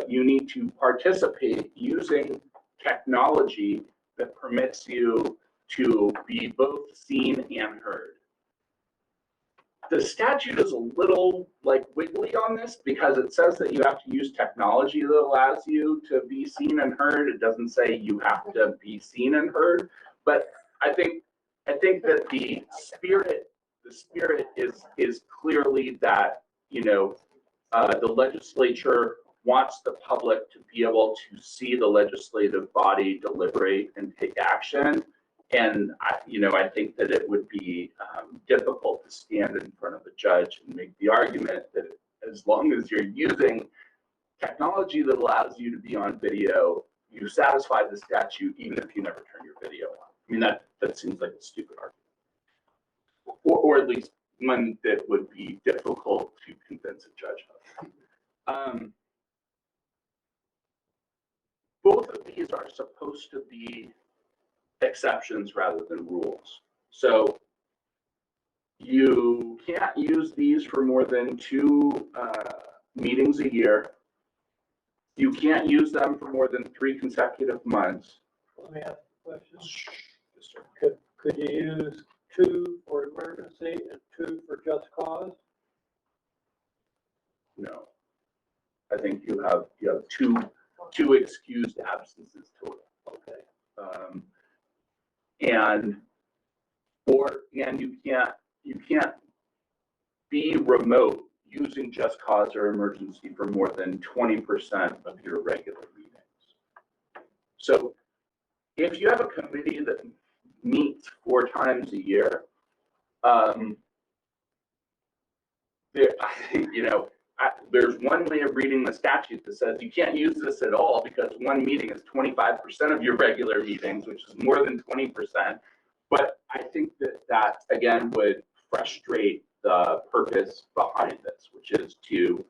[SPEAKER 6] You need to participate using technology that permits you to be both seen and heard. The statute is a little wiggly on this because it says that you have to use technology that allows you to be seen and heard. It doesn't say you have to be seen and heard, but I think that the spirit is clearly that the legislature wants the public to be able to see the legislative body deliberate and take action. And I think that it would be difficult to stand in front of a judge and make the argument that as long as you're using technology that allows you to be on video, you satisfy the statute even if you never turn your video on. I mean, that seems like a stupid argument, or at least one that would be difficult to convince a judge of. Both of these are supposed to be exceptions rather than rules. So you can't use these for more than 2 meetings a year. You can't use them for more than 3 consecutive months.
[SPEAKER 1] Let me ask a question. Could you use 2 for emergency and 2 for just cause?
[SPEAKER 6] No. I think you have two excused absences total.
[SPEAKER 1] Okay.
[SPEAKER 6] And you can't be remote using just cause or emergency for more than 20% of your regular meetings. So if you have a committee that meets 4 times a year, there's one way of reading the statute that says you can't use this at all because one meeting is 25% of your regular meetings, which is more than 20%. But I think that again would frustrate the purpose behind this, which is to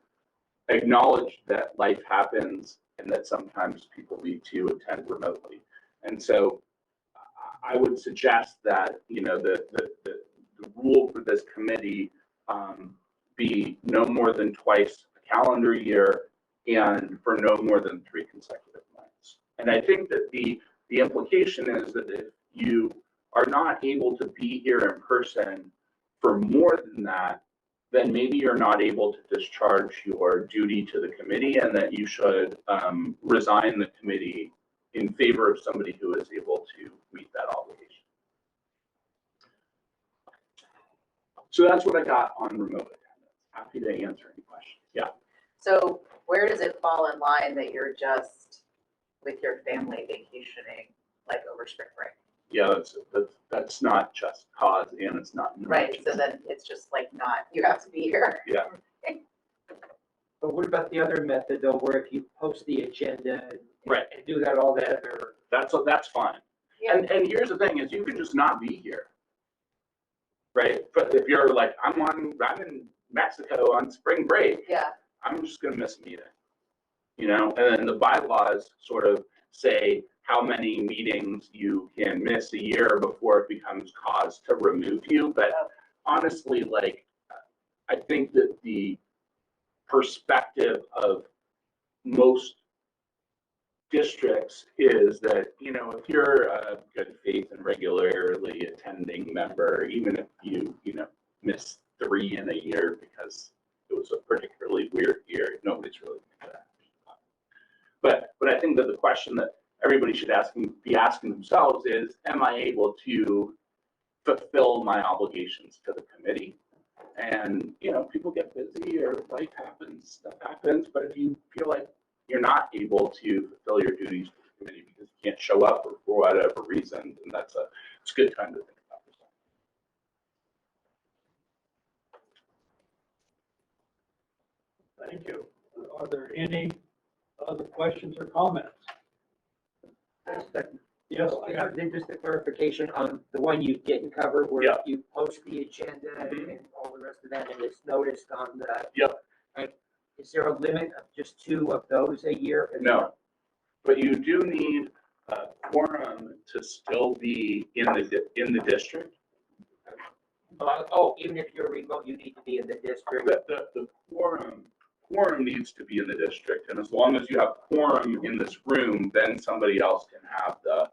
[SPEAKER 6] acknowledge that life happens and that sometimes people need to attend remotely. And so I would suggest that the rule for this committee be no more than twice a calendar year and for no more than 3 consecutive months. And I think that the implication is that if you are not able to be here in person for more than that, then maybe you're not able to discharge your duty to the committee and that you should resign the committee in favor of somebody who is able to meet that obligation. So that's what I got on remote attendance. Happy to answer any questions. Yeah.
[SPEAKER 4] So where does it fall in line that you're just with your family vacationing, like over spring break?
[SPEAKER 6] Yeah, that's not just cause and it's not. an
[SPEAKER 4] Right,
[SPEAKER 6] emergency.
[SPEAKER 4] so then it's just like not, you have to be here.
[SPEAKER 6] Yeah.
[SPEAKER 3] But what about the other method though, where if you post the agenda and
[SPEAKER 6] Right.
[SPEAKER 3] and do that all that other,
[SPEAKER 6] That's fine.
[SPEAKER 4] Yeah.
[SPEAKER 6] And here's the thing is you can just not be here. Right? But if you're like, I'm in Mexico on spring break,
[SPEAKER 4] Yeah,
[SPEAKER 6] I'm just gonna miss a meeting. You know, and then the bylaws sort of say how many meetings you can miss a year before it becomes cause to remove you. But honestly, like, I think that the perspective of most districts is that, you know, if you're a good faith and regularly attending member, even if you miss 3 in a year because it was a particularly weird year, nobody's really gonna do that. But I think that the question that everybody should be asking themselves is, am I able to fulfill my obligations to the committee? And, you know, people get busy or life happens, stuff happens, but if you feel like you're not able to fulfill your duties to the committee because you can't show up or for whatever reason, then it's a good time to think about this.
[SPEAKER 1] Thank you. Are there any other questions or comments? Yes, I got
[SPEAKER 3] just a clarification on the one you didn't cover where
[SPEAKER 6] Yeah.
[SPEAKER 3] you post the agenda
[SPEAKER 6] Mhm.
[SPEAKER 3] and all the rest of that and it's noticed on the.
[SPEAKER 6] Yep.
[SPEAKER 3] Like, is there a limit of just 2 of those a year?
[SPEAKER 6] No, but you do need a quorum to still be in the district.
[SPEAKER 3] Even if you're remote, you need to be in the district.
[SPEAKER 6] The quorum needs to be in the district, and as long as you have quorum in this room, then somebody else can have the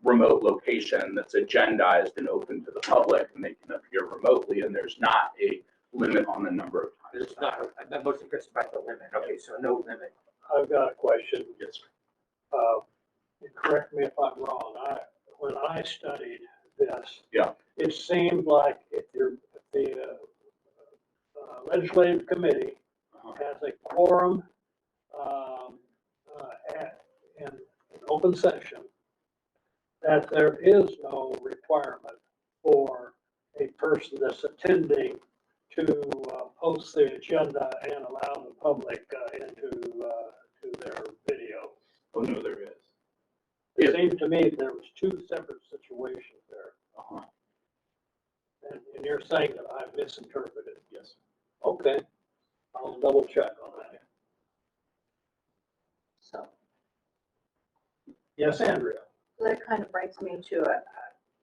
[SPEAKER 6] remote location that's agendized and open to the public, and they can appear remotely, and there's not a limit on the number of times.
[SPEAKER 3] There's not, I'm mostly concerned about the limit. Okay, so no limit.
[SPEAKER 1] I've got a question.
[SPEAKER 6] Yes, sir.
[SPEAKER 1] Correct me if I'm wrong. When I studied this.
[SPEAKER 6] Yeah.
[SPEAKER 1] It seemed like if the legislative committee has a quorum in an open session, that there is no requirement for a person that's attending to post the agenda and allow the public into to their video.
[SPEAKER 6] Oh, no, there is.
[SPEAKER 1] It seemed to me there was 2 separate situations there.
[SPEAKER 6] Uh-huh.
[SPEAKER 1] And you're saying that I've misinterpreted.
[SPEAKER 6] Yes.
[SPEAKER 1] Okay, I'll double check on that.
[SPEAKER 5] So
[SPEAKER 1] Yes, Andrea?
[SPEAKER 5] that kind of brings me to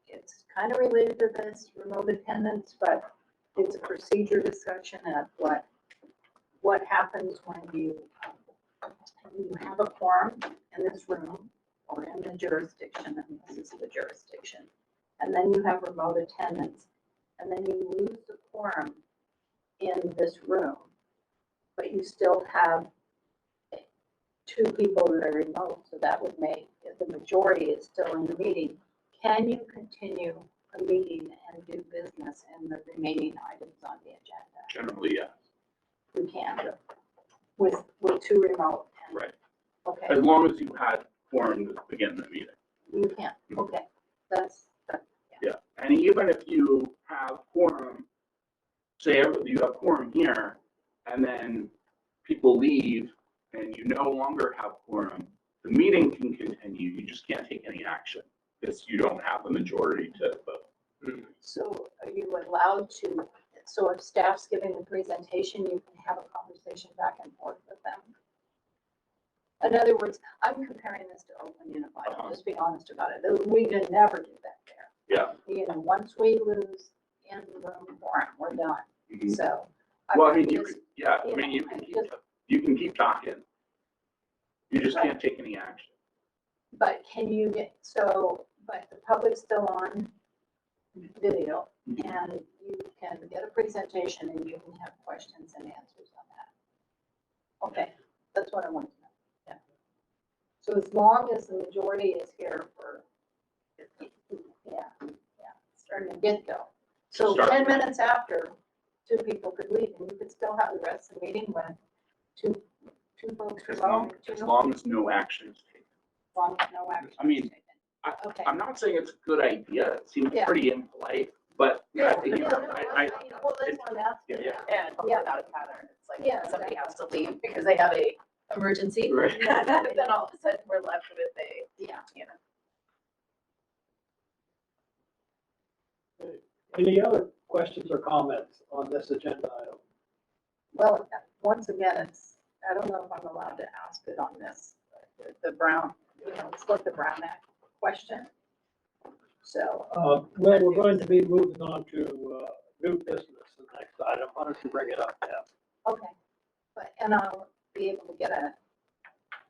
[SPEAKER 5] it's kind of related to this remote attendance, but it's a procedure discussion of what happens when you have a quorum in this room or in the jurisdiction, and this is the jurisdiction, and then you have remote attendance, and then you lose the quorum in this room, but you still have 2 people that are remote, so that would make, if the majority is still in the meeting, can you continue a meeting and do business in the remaining items on the agenda?
[SPEAKER 6] Generally, yes.
[SPEAKER 5] You can, with 2 remote.
[SPEAKER 6] Right.
[SPEAKER 5] Okay,
[SPEAKER 6] As long as you had quorum to begin the meeting.
[SPEAKER 5] you can, okay, that's,
[SPEAKER 6] Yeah, and even if you have quorum, say you have quorum here, and then people leave, and you no longer have quorum, the meeting can continue, you just can't take any action, because you don't have a majority to vote.
[SPEAKER 5] so are you allowed to, so if staff's giving the presentation, you can have a conversation back and forth with them? In other words, I'm comparing this to Oakland Unified, I'll just be honest about it, we can never do that there.
[SPEAKER 6] Yeah.
[SPEAKER 5] You know, once we lose in the room forum, we're done,
[SPEAKER 6] Mhm.
[SPEAKER 5] so.
[SPEAKER 6] Well, I mean, you
[SPEAKER 5] just-
[SPEAKER 6] could, yeah, I mean, you can keep talking. You just can't take any action.
[SPEAKER 5] But can you get, but the public's still on video, and you can get a presentation and you can have questions and answers on that. Okay, that's what I want to know, yeah. So as long as the majority is here for, starting to get go. So
[SPEAKER 6] Start.
[SPEAKER 5] 10 minutes after, 2 people could leave, and you could still have the rest of the meeting with two votes
[SPEAKER 6] As
[SPEAKER 5] for
[SPEAKER 6] long,
[SPEAKER 5] both? Two
[SPEAKER 6] as
[SPEAKER 5] no?
[SPEAKER 6] long as no action is taken.
[SPEAKER 5] As long as no action
[SPEAKER 6] I mean,
[SPEAKER 5] is taken. Okay.
[SPEAKER 6] I'm not saying it's a good idea. It seems
[SPEAKER 5] Yeah.
[SPEAKER 6] pretty impolite, but
[SPEAKER 5] Yeah,
[SPEAKER 6] you
[SPEAKER 5] yeah,
[SPEAKER 6] know,
[SPEAKER 5] no,
[SPEAKER 6] I,
[SPEAKER 5] well, that's why I'm asking.
[SPEAKER 6] yeah,
[SPEAKER 4] And hopefully
[SPEAKER 5] Yeah.
[SPEAKER 4] not a pattern. It's like
[SPEAKER 5] Yeah,
[SPEAKER 4] somebody has to leave because they have a emergency.
[SPEAKER 6] Right.
[SPEAKER 4] Then all of a sudden we're left with a,
[SPEAKER 5] Yeah.
[SPEAKER 4] you know.
[SPEAKER 1] Any other questions or comments on this agenda item?
[SPEAKER 5] Well, once again, I don't know if I'm allowed to ask it on this, the Brown, it's like the Brown Act question. So,
[SPEAKER 1] Well, we're going to be moving on to new business, the next item. Why don't you bring it up, Deb?
[SPEAKER 5] okay, and I'll be able to get a,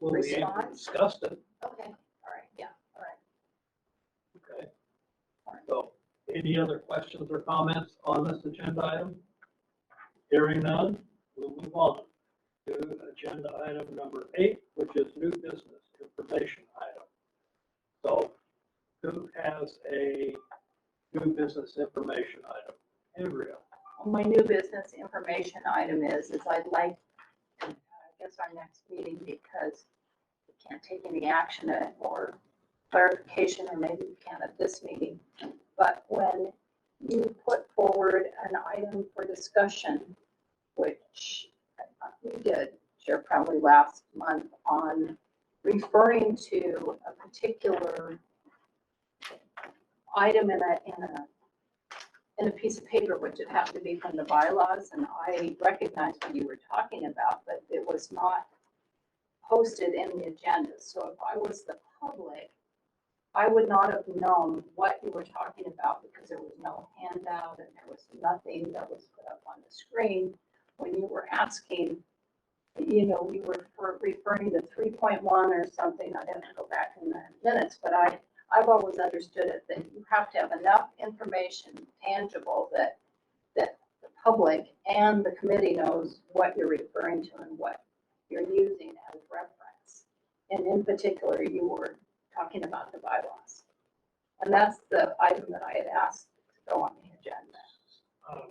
[SPEAKER 1] We'll be able to
[SPEAKER 5] Response?
[SPEAKER 1] discuss it,
[SPEAKER 5] okay, all right, yeah, all right.
[SPEAKER 1] okay? So, any other questions or comments on this agenda item? Hearing none, we'll move on to agenda item number 8, which is new business information item. So, who has a new business information item? Andrea?
[SPEAKER 5] Well, my new business information item is I'd like, I guess our next meeting, because we can't take any action or clarification, or maybe we can at this meeting, but when you put forward an item for discussion, which we did, share probably last month, on referring to a particular item in a piece of paper, which would have to be from the bylaws, and I recognized what you were talking about, but it was not posted in the agenda. So if I was the public, I would not have known what you were talking about, because there was no handout and there was nothing that was put up on the screen. When you were asking, you were referring to 3.1 or something. I didn't go back in the minutes, but I've always understood it that you have to have enough information tangible that the public and the committee knows what you're referring to and what you're using as reference. And in particular, you were talking about the bylaws. And that's the item that I had asked to go on the agenda.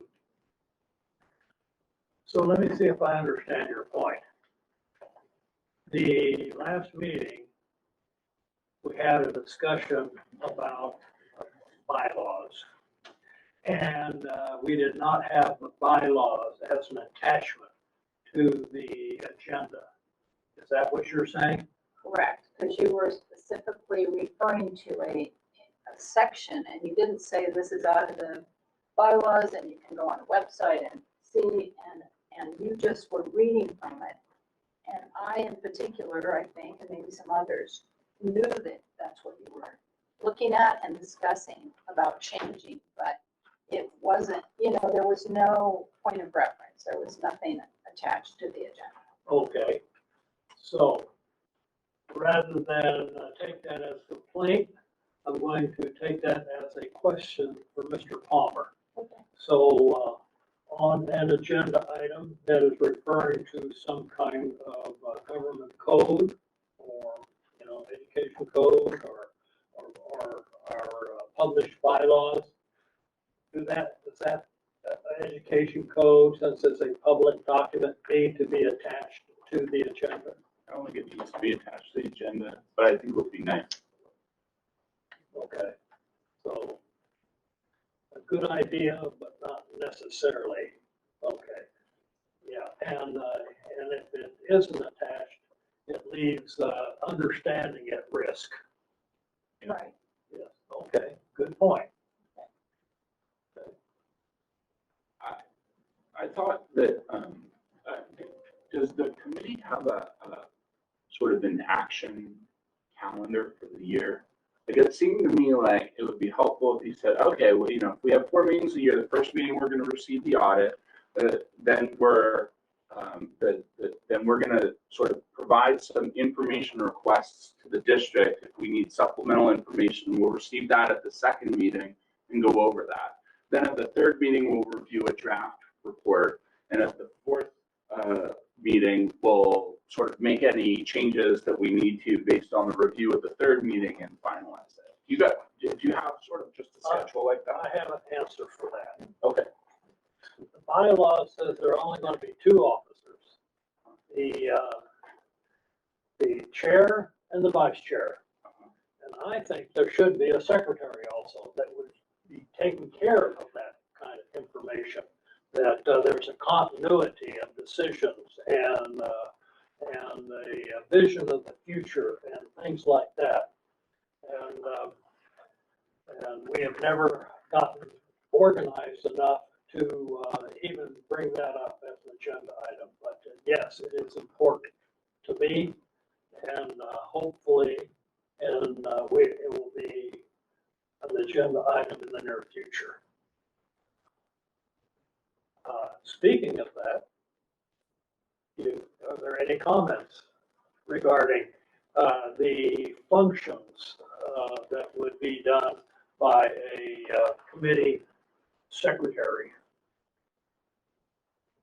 [SPEAKER 1] So let me see if I understand your point. The last meeting, we had a discussion about bylaws. And we did not have the bylaws as an attachment to the agenda. Is that what you're saying?
[SPEAKER 5] Correct, because you were specifically referring to a section, and you didn't say this is out of the bylaws and you can go on a website and see, and you just were reading from it. And I in particular, I think, and maybe some others, knew that that's what you were looking at and discussing about changing, but it wasn't, there was no point of reference. There was nothing attached to the agenda.
[SPEAKER 1] Okay. So rather than take that as a complaint, I'm going to take that as a question for Mr. Palmer.
[SPEAKER 5] Okay.
[SPEAKER 1] So on an agenda item that is referring to some kind of government code or, education code or published bylaws, does that education code, since it's a public document, need to be attached to the agenda?
[SPEAKER 6] I don't think it needs to be attached to the agenda, but I think it would be nice.
[SPEAKER 1] Okay, so a good idea, but not necessarily. Okay, yeah, and if it isn't attached, it leaves understanding at risk.
[SPEAKER 5] Right.
[SPEAKER 1] Yes, okay, good point.
[SPEAKER 6] I thought that, does the committee have a sort of an action calendar for the year? Like, it seemed to me like it would be helpful if you said, okay, well, if we have 4 meetings a year, the first meeting we're going to receive the audit, then we're going to sort of provide some information requests to the district. If we need supplemental information, we'll receive that at the second meeting and go over that. Then at the third meeting, we'll review a draft report, and at the fourth meeting, we'll sort of make any changes that we need to based on the review of the third meeting and finalize it. Do you have sort of just a schedule like
[SPEAKER 1] I
[SPEAKER 6] that?
[SPEAKER 1] have an answer for that.
[SPEAKER 6] Okay.
[SPEAKER 1] The bylaw says there are only going to be 2 officers. the chair and the vice chair. And I think there should be a secretary also that would be taking care of that kind of information, that there's a continuity of decisions and the vision of the future and things like that. And we have never gotten organized enough to even bring that up as an agenda item. But yes, it is important to me, and hopefully, and it will be an agenda item in the near future. Speaking of that, are there any comments regarding the functions that would be done by a committee secretary?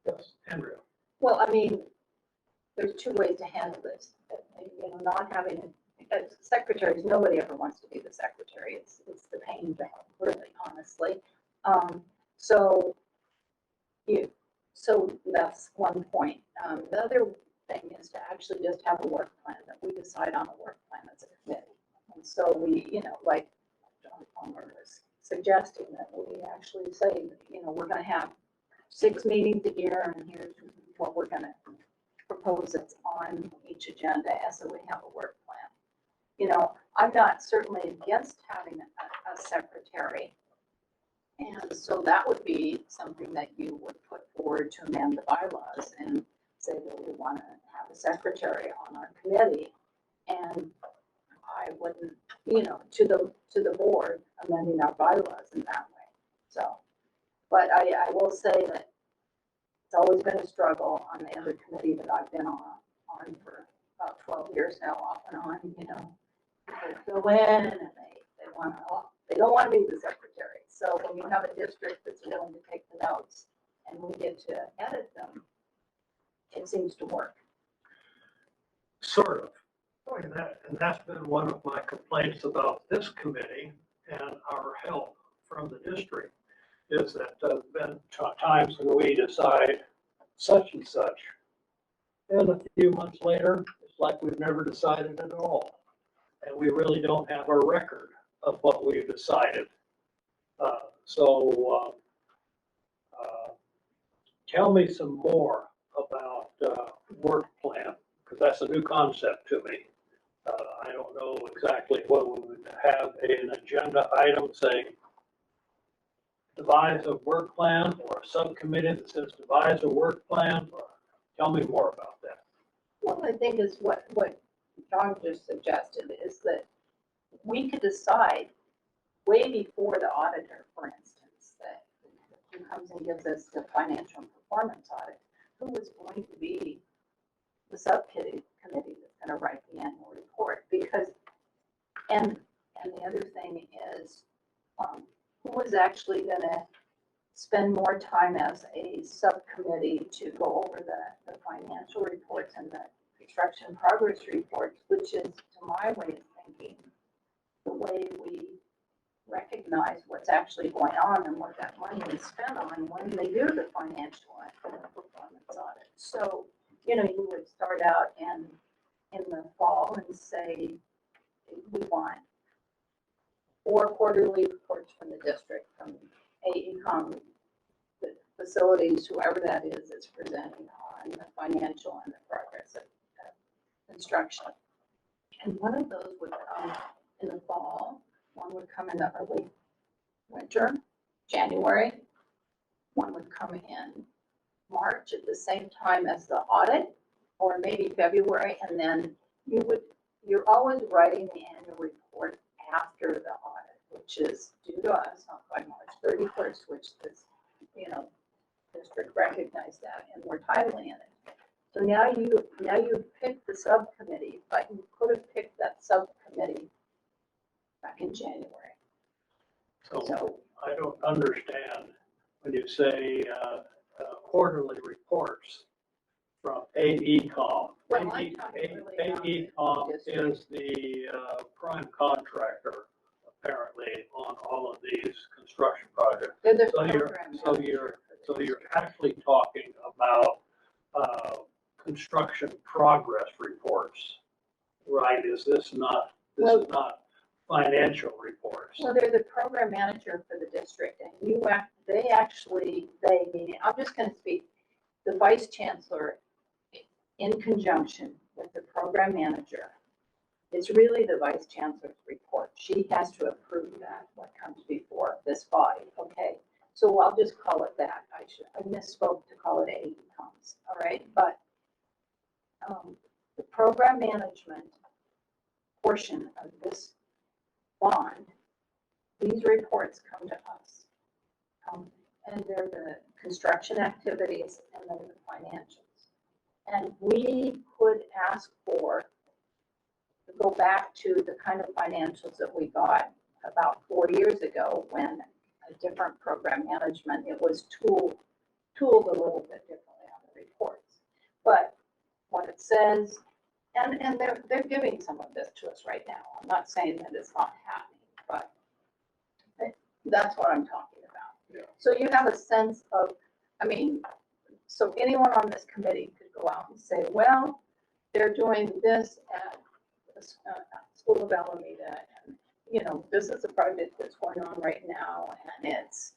[SPEAKER 1] Yes, Andrea.
[SPEAKER 5] Well, I mean, there's two ways to handle this. You know, not having secretaries, nobody ever wants to be the secretary. It's the pain job, really, honestly. So that's one point. The other thing is to actually just have a work plan, that we decide on a work plan as a committee. And so we, you know, like John Palmer was suggesting, that we actually say, you know, we're going to have 6 meetings a year, and here's what we're going to propose that's on each agenda, as so we have a work plan. You know, I'm not certainly against having a secretary. And so that would be something that you would put forward to amend the bylaws and say that we want to have a secretary on our committee. And I wouldn't, you know, to the board, amending our bylaws in that way. So, but I will say that it's always been a struggle on the other committee that I've been on for about 12 years now, off and on, you know. People go in and they don't want to be the secretary. So when you have a district that's willing to take the notes and we get to edit them, it seems to work.
[SPEAKER 1] Sort of. And that's been one of my complaints about this committee and our help from the district, is that there's been times when we decide such and such, and a few months later, it's like we've never decided at all. And we really don't have a record of what we've decided. Tell me some more about work plan, because that's a new concept to me. I don't know exactly what we would have an agenda item saying devise a work plan, or a subcommittee that says devise a work plan. Tell me more about that.
[SPEAKER 5] Well, I think is what John just suggested, is that we could decide way before the auditor, for instance, that who comes and gives us the financial performance audit, who is going to be the subcommittee that's going to write the annual report. Because, and the other thing is, who is actually going to spend more time as a subcommittee to go over the financial reports and the construction progress reports, which is, to my way of thinking, the way we recognize what's actually going on and what that money is spent on when they do the financial and the performance audit. So, you know, you would start out in the fall and say, we want 4 quarterly reports from the district, from AECOM, the facilities, whoever that is presenting on the financial and the progress of construction. And one of those would come in the fall, one would come in the early winter, January, one would come in March at the same time as the audit, or maybe February, and then you're always writing the annual report after the audit, which is due to us by March 31st, which this, you know, district recognized that, and we're timely in it. So now you pick the subcommittee, but you could have picked that subcommittee back in January.
[SPEAKER 1] So I don't understand when you say quarterly reports from AECOM.
[SPEAKER 5] Well, I'm talking really
[SPEAKER 1] AECOM is the prime contractor, apparently, on all of these construction projects.
[SPEAKER 5] They're the
[SPEAKER 1] So you're actually talking about construction construction progress reports, right? This is not financial reports.
[SPEAKER 5] Well, they're the program manager for the district, and meaning, I'm just gonna speak, the vice chancellor, in conjunction with the program manager, it's really the vice chancellor's report. She has to approve that, what comes before this body, okay? So I'll just call it that. I misspoke to call it AECOMs, all right? But the program management portion of this bond, these reports come to us. And they're the construction activities and then the financials. And we could ask for, go back to the kind of financials that we got about 4 years ago when a different program management, it was tooled a little bit differently on the reports. But what it says, and they're giving some of this to us right now. I'm not saying that it's not happening, but that's what I'm talking about.
[SPEAKER 2] Yeah.
[SPEAKER 5] So you have a sense of, I mean, so anyone on this committee could go out and say, well, they're doing this at the School of Alameda, and, you know, this is a project that's going on right now, and it's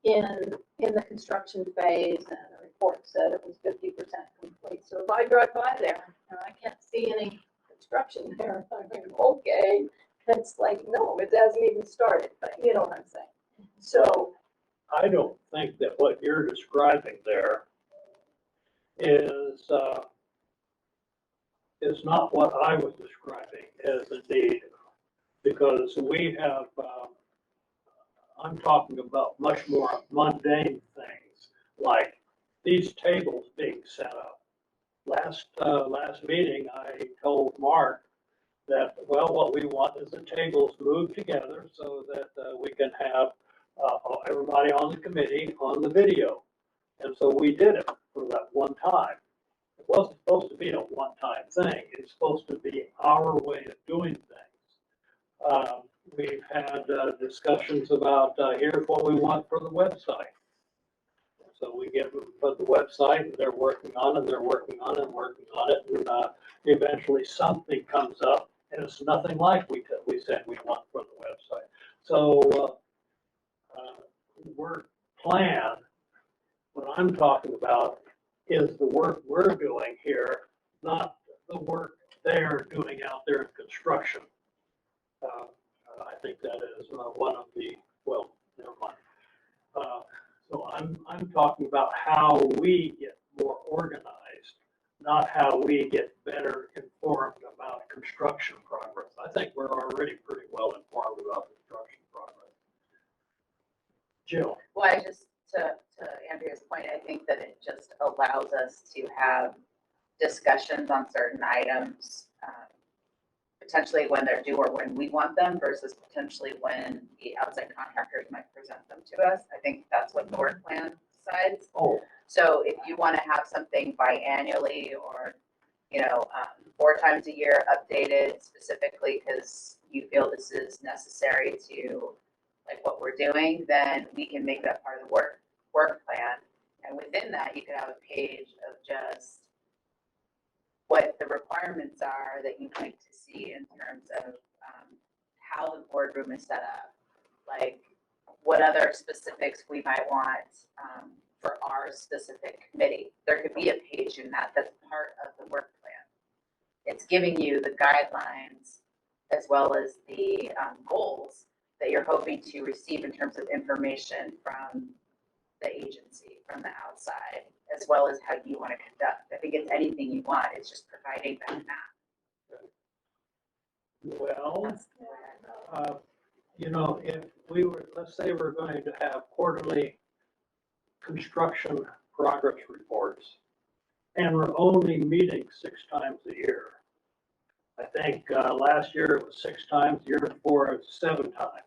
[SPEAKER 5] in the construction phase, and the report said it was 50% complete. So if I drive by there and I can't see any construction there, I'm thinking, okay, it's like, no, it hasn't even started, but you know what I'm saying. So
[SPEAKER 1] I don't think that what you're describing there is not what I was describing as a need, because we have, I'm talking about much more mundane things, like these tables being set up. Last meeting, I told Mark that, well, what we want is the tables moved together so that we can have everybody on the committee on the video. And so we did it for that one time. It wasn't supposed to be a one-time thing. It's supposed to be our way of doing things. We've had discussions about, here's what we want for the website. So we get put the website, and they're working on it, they're working on it, and working on it, and eventually something comes up, and it's nothing like we said we want for the website. So work plan, what I'm talking about is the work we're doing here, not the work they're doing out there in construction. I think that is one of the, well, never mind. So I'm talking about how we get more organized, not how we get better informed about construction progress. I think we're already pretty well informed about construction progress. Jill.
[SPEAKER 4] Well, I just, to Andrea's point, I think that it just allows us to have discussions on certain items, potentially when they're due or when we want them versus potentially when the outside contractors might present them to us. I think that's what the work plan decides.
[SPEAKER 1] Oh,
[SPEAKER 4] So if you want to have something biannually or, 4 times a year updated specifically because you feel this is necessary to like what we're doing, then we can make that part of the work plan. And within that, you could have a page of just what the requirements are that you'd like to see in terms of how the boardroom is set up, like what other specifics we might want for our specific committee. There could be a page in that that's part of the work plan. It's giving you the guidelines as well as the goals that you're hoping to receive in terms of information from the agency, from the outside, as well as how you want to conduct. I think it's anything you want. It's just providing that map.
[SPEAKER 1] well, if we were, let's say we're going to have quarterly construction progress reports, and we're only meeting 6 times a year. I think last year it was 6 times, the year before it was 7 times.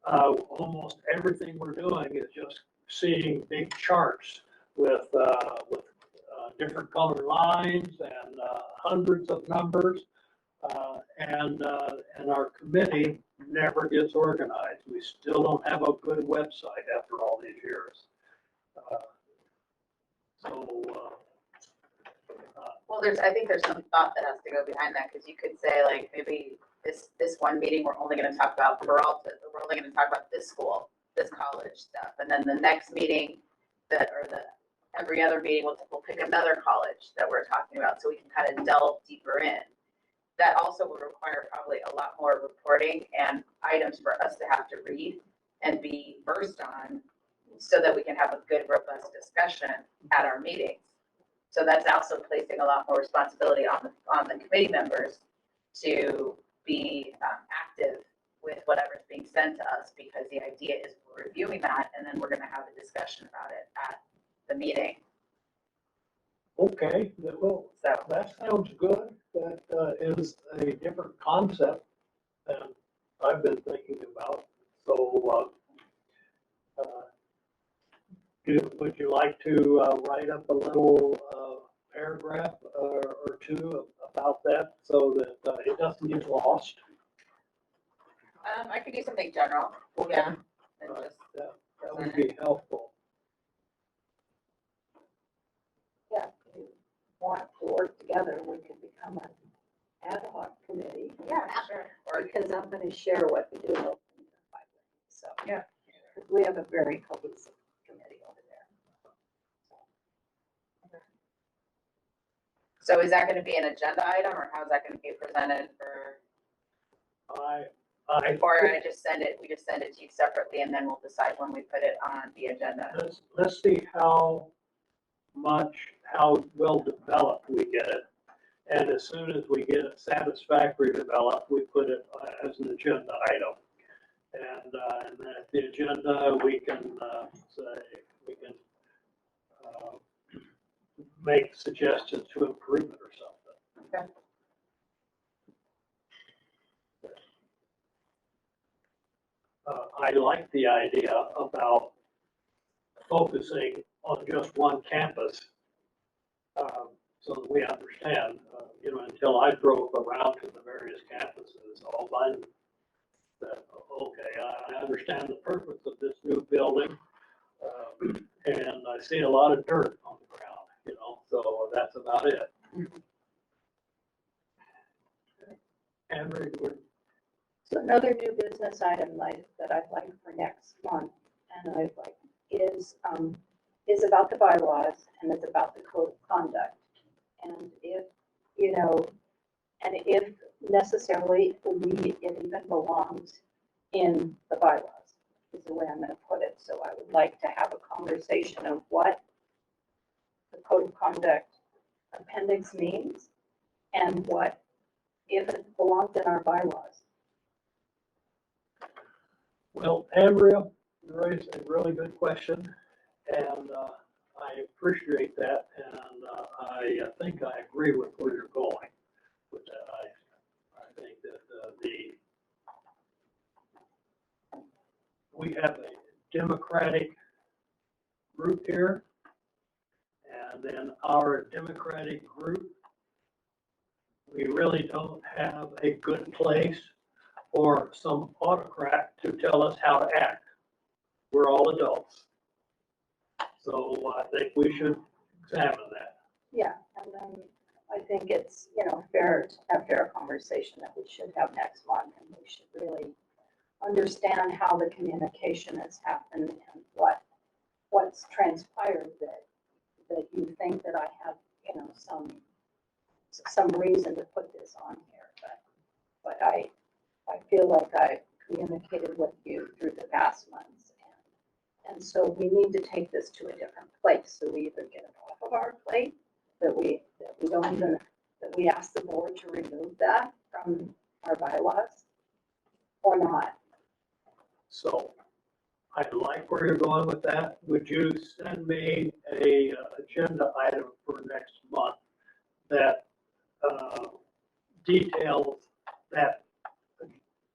[SPEAKER 1] Almost everything we're doing is just seeing big charts with different colored lines and hundreds of numbers, and our committee never gets organized. We still don't have a good website after all these years.
[SPEAKER 4] Well, I think there's some thought that has to go behind that, because you could say like, maybe this one meeting, we're only gonna talk about Peralta, we're only gonna talk about this school, this college stuff, and then the next meeting every other meeting, we'll pick another college that we're talking about, so we can kind of delve deeper in. That also would require probably a lot more reporting and items for us to have to read and be versed on, so that we can have a good, robust discussion at our meetings. So that's also placing a lot more responsibility on the committee members to be active with whatever's being sent to us, because the idea is we're reviewing that and then we're going to have a discussion about it at the meeting.
[SPEAKER 1] Okay, well,
[SPEAKER 4] So
[SPEAKER 1] that sounds good. That is a different concept than I've been thinking about. So, would you like to write up a little paragraph or two about that so that it doesn't get lost?
[SPEAKER 4] I could do something general. Yeah. And
[SPEAKER 1] Right,
[SPEAKER 4] just
[SPEAKER 1] that would be helpful.
[SPEAKER 5] Yeah, if you want to work together, we could become an ad hoc committee.
[SPEAKER 4] Yeah, sure. Or
[SPEAKER 5] Because I'm gonna share what we do in Oakland. So.
[SPEAKER 4] Yeah.
[SPEAKER 5] We have a very cohesive committee over there.
[SPEAKER 4] so is that going to be an agenda item, or how's that going to be presented for? Or we just send it to you separately, and then we'll decide when we put it on the agenda.
[SPEAKER 1] Let's see how well developed we get it. And as soon as we get it satisfactory developed, we put it as an agenda item. And then at the agenda, we can make suggestions to improve it or something.
[SPEAKER 4] Okay.
[SPEAKER 1] I like the idea about focusing on just one campus, so that we understand, until I drove around to the various campuses, all I said, okay, I understand the purpose of this new building, and I see a lot of dirt on the ground, so that's about it. Henry,
[SPEAKER 5] So another new business item that I'd like for next month, and I'd like, is about the bylaws, and it's about the code of conduct. And if necessarily, it even belongs in the bylaws, is the way I'm gonna put it. So I would like to have a conversation of what the code of conduct appendix means, and what, if it belongs in our bylaws.
[SPEAKER 1] well, Andrea, you raised a really good question, and I appreciate that, and I think I agree with where you're going with that. I think that we have a democratic group here, and then our democratic group, we really don't have a good place or some autocrat to tell us how to act. We're all adults. So I think we should examine that.
[SPEAKER 5] Yeah, and then I think it's, fair to have fair conversation that we should have next month, and we should really understand how the communication has happened and what's transpired that you think that I have, some reason to put this on here, but I feel like I've communicated with you through the past months, and so we need to take this to a different place. So we either get it off of our plate, that we ask the board to remove that from our bylaws, or not.
[SPEAKER 1] So I like where you're going with that. Would you send me a agenda item for next month that details that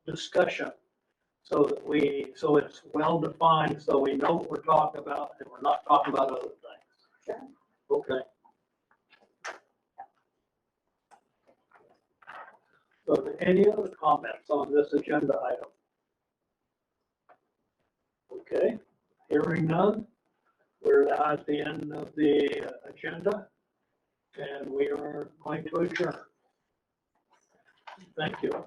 [SPEAKER 1] discussion, so it's well defined, so we know what we're talking about and we're not talking about other things?
[SPEAKER 5] Sure.
[SPEAKER 1] Okay. So any other comments on this agenda item? Okay, hearing none, we're at the end of the agenda. And we are going to adjourn. Thank you.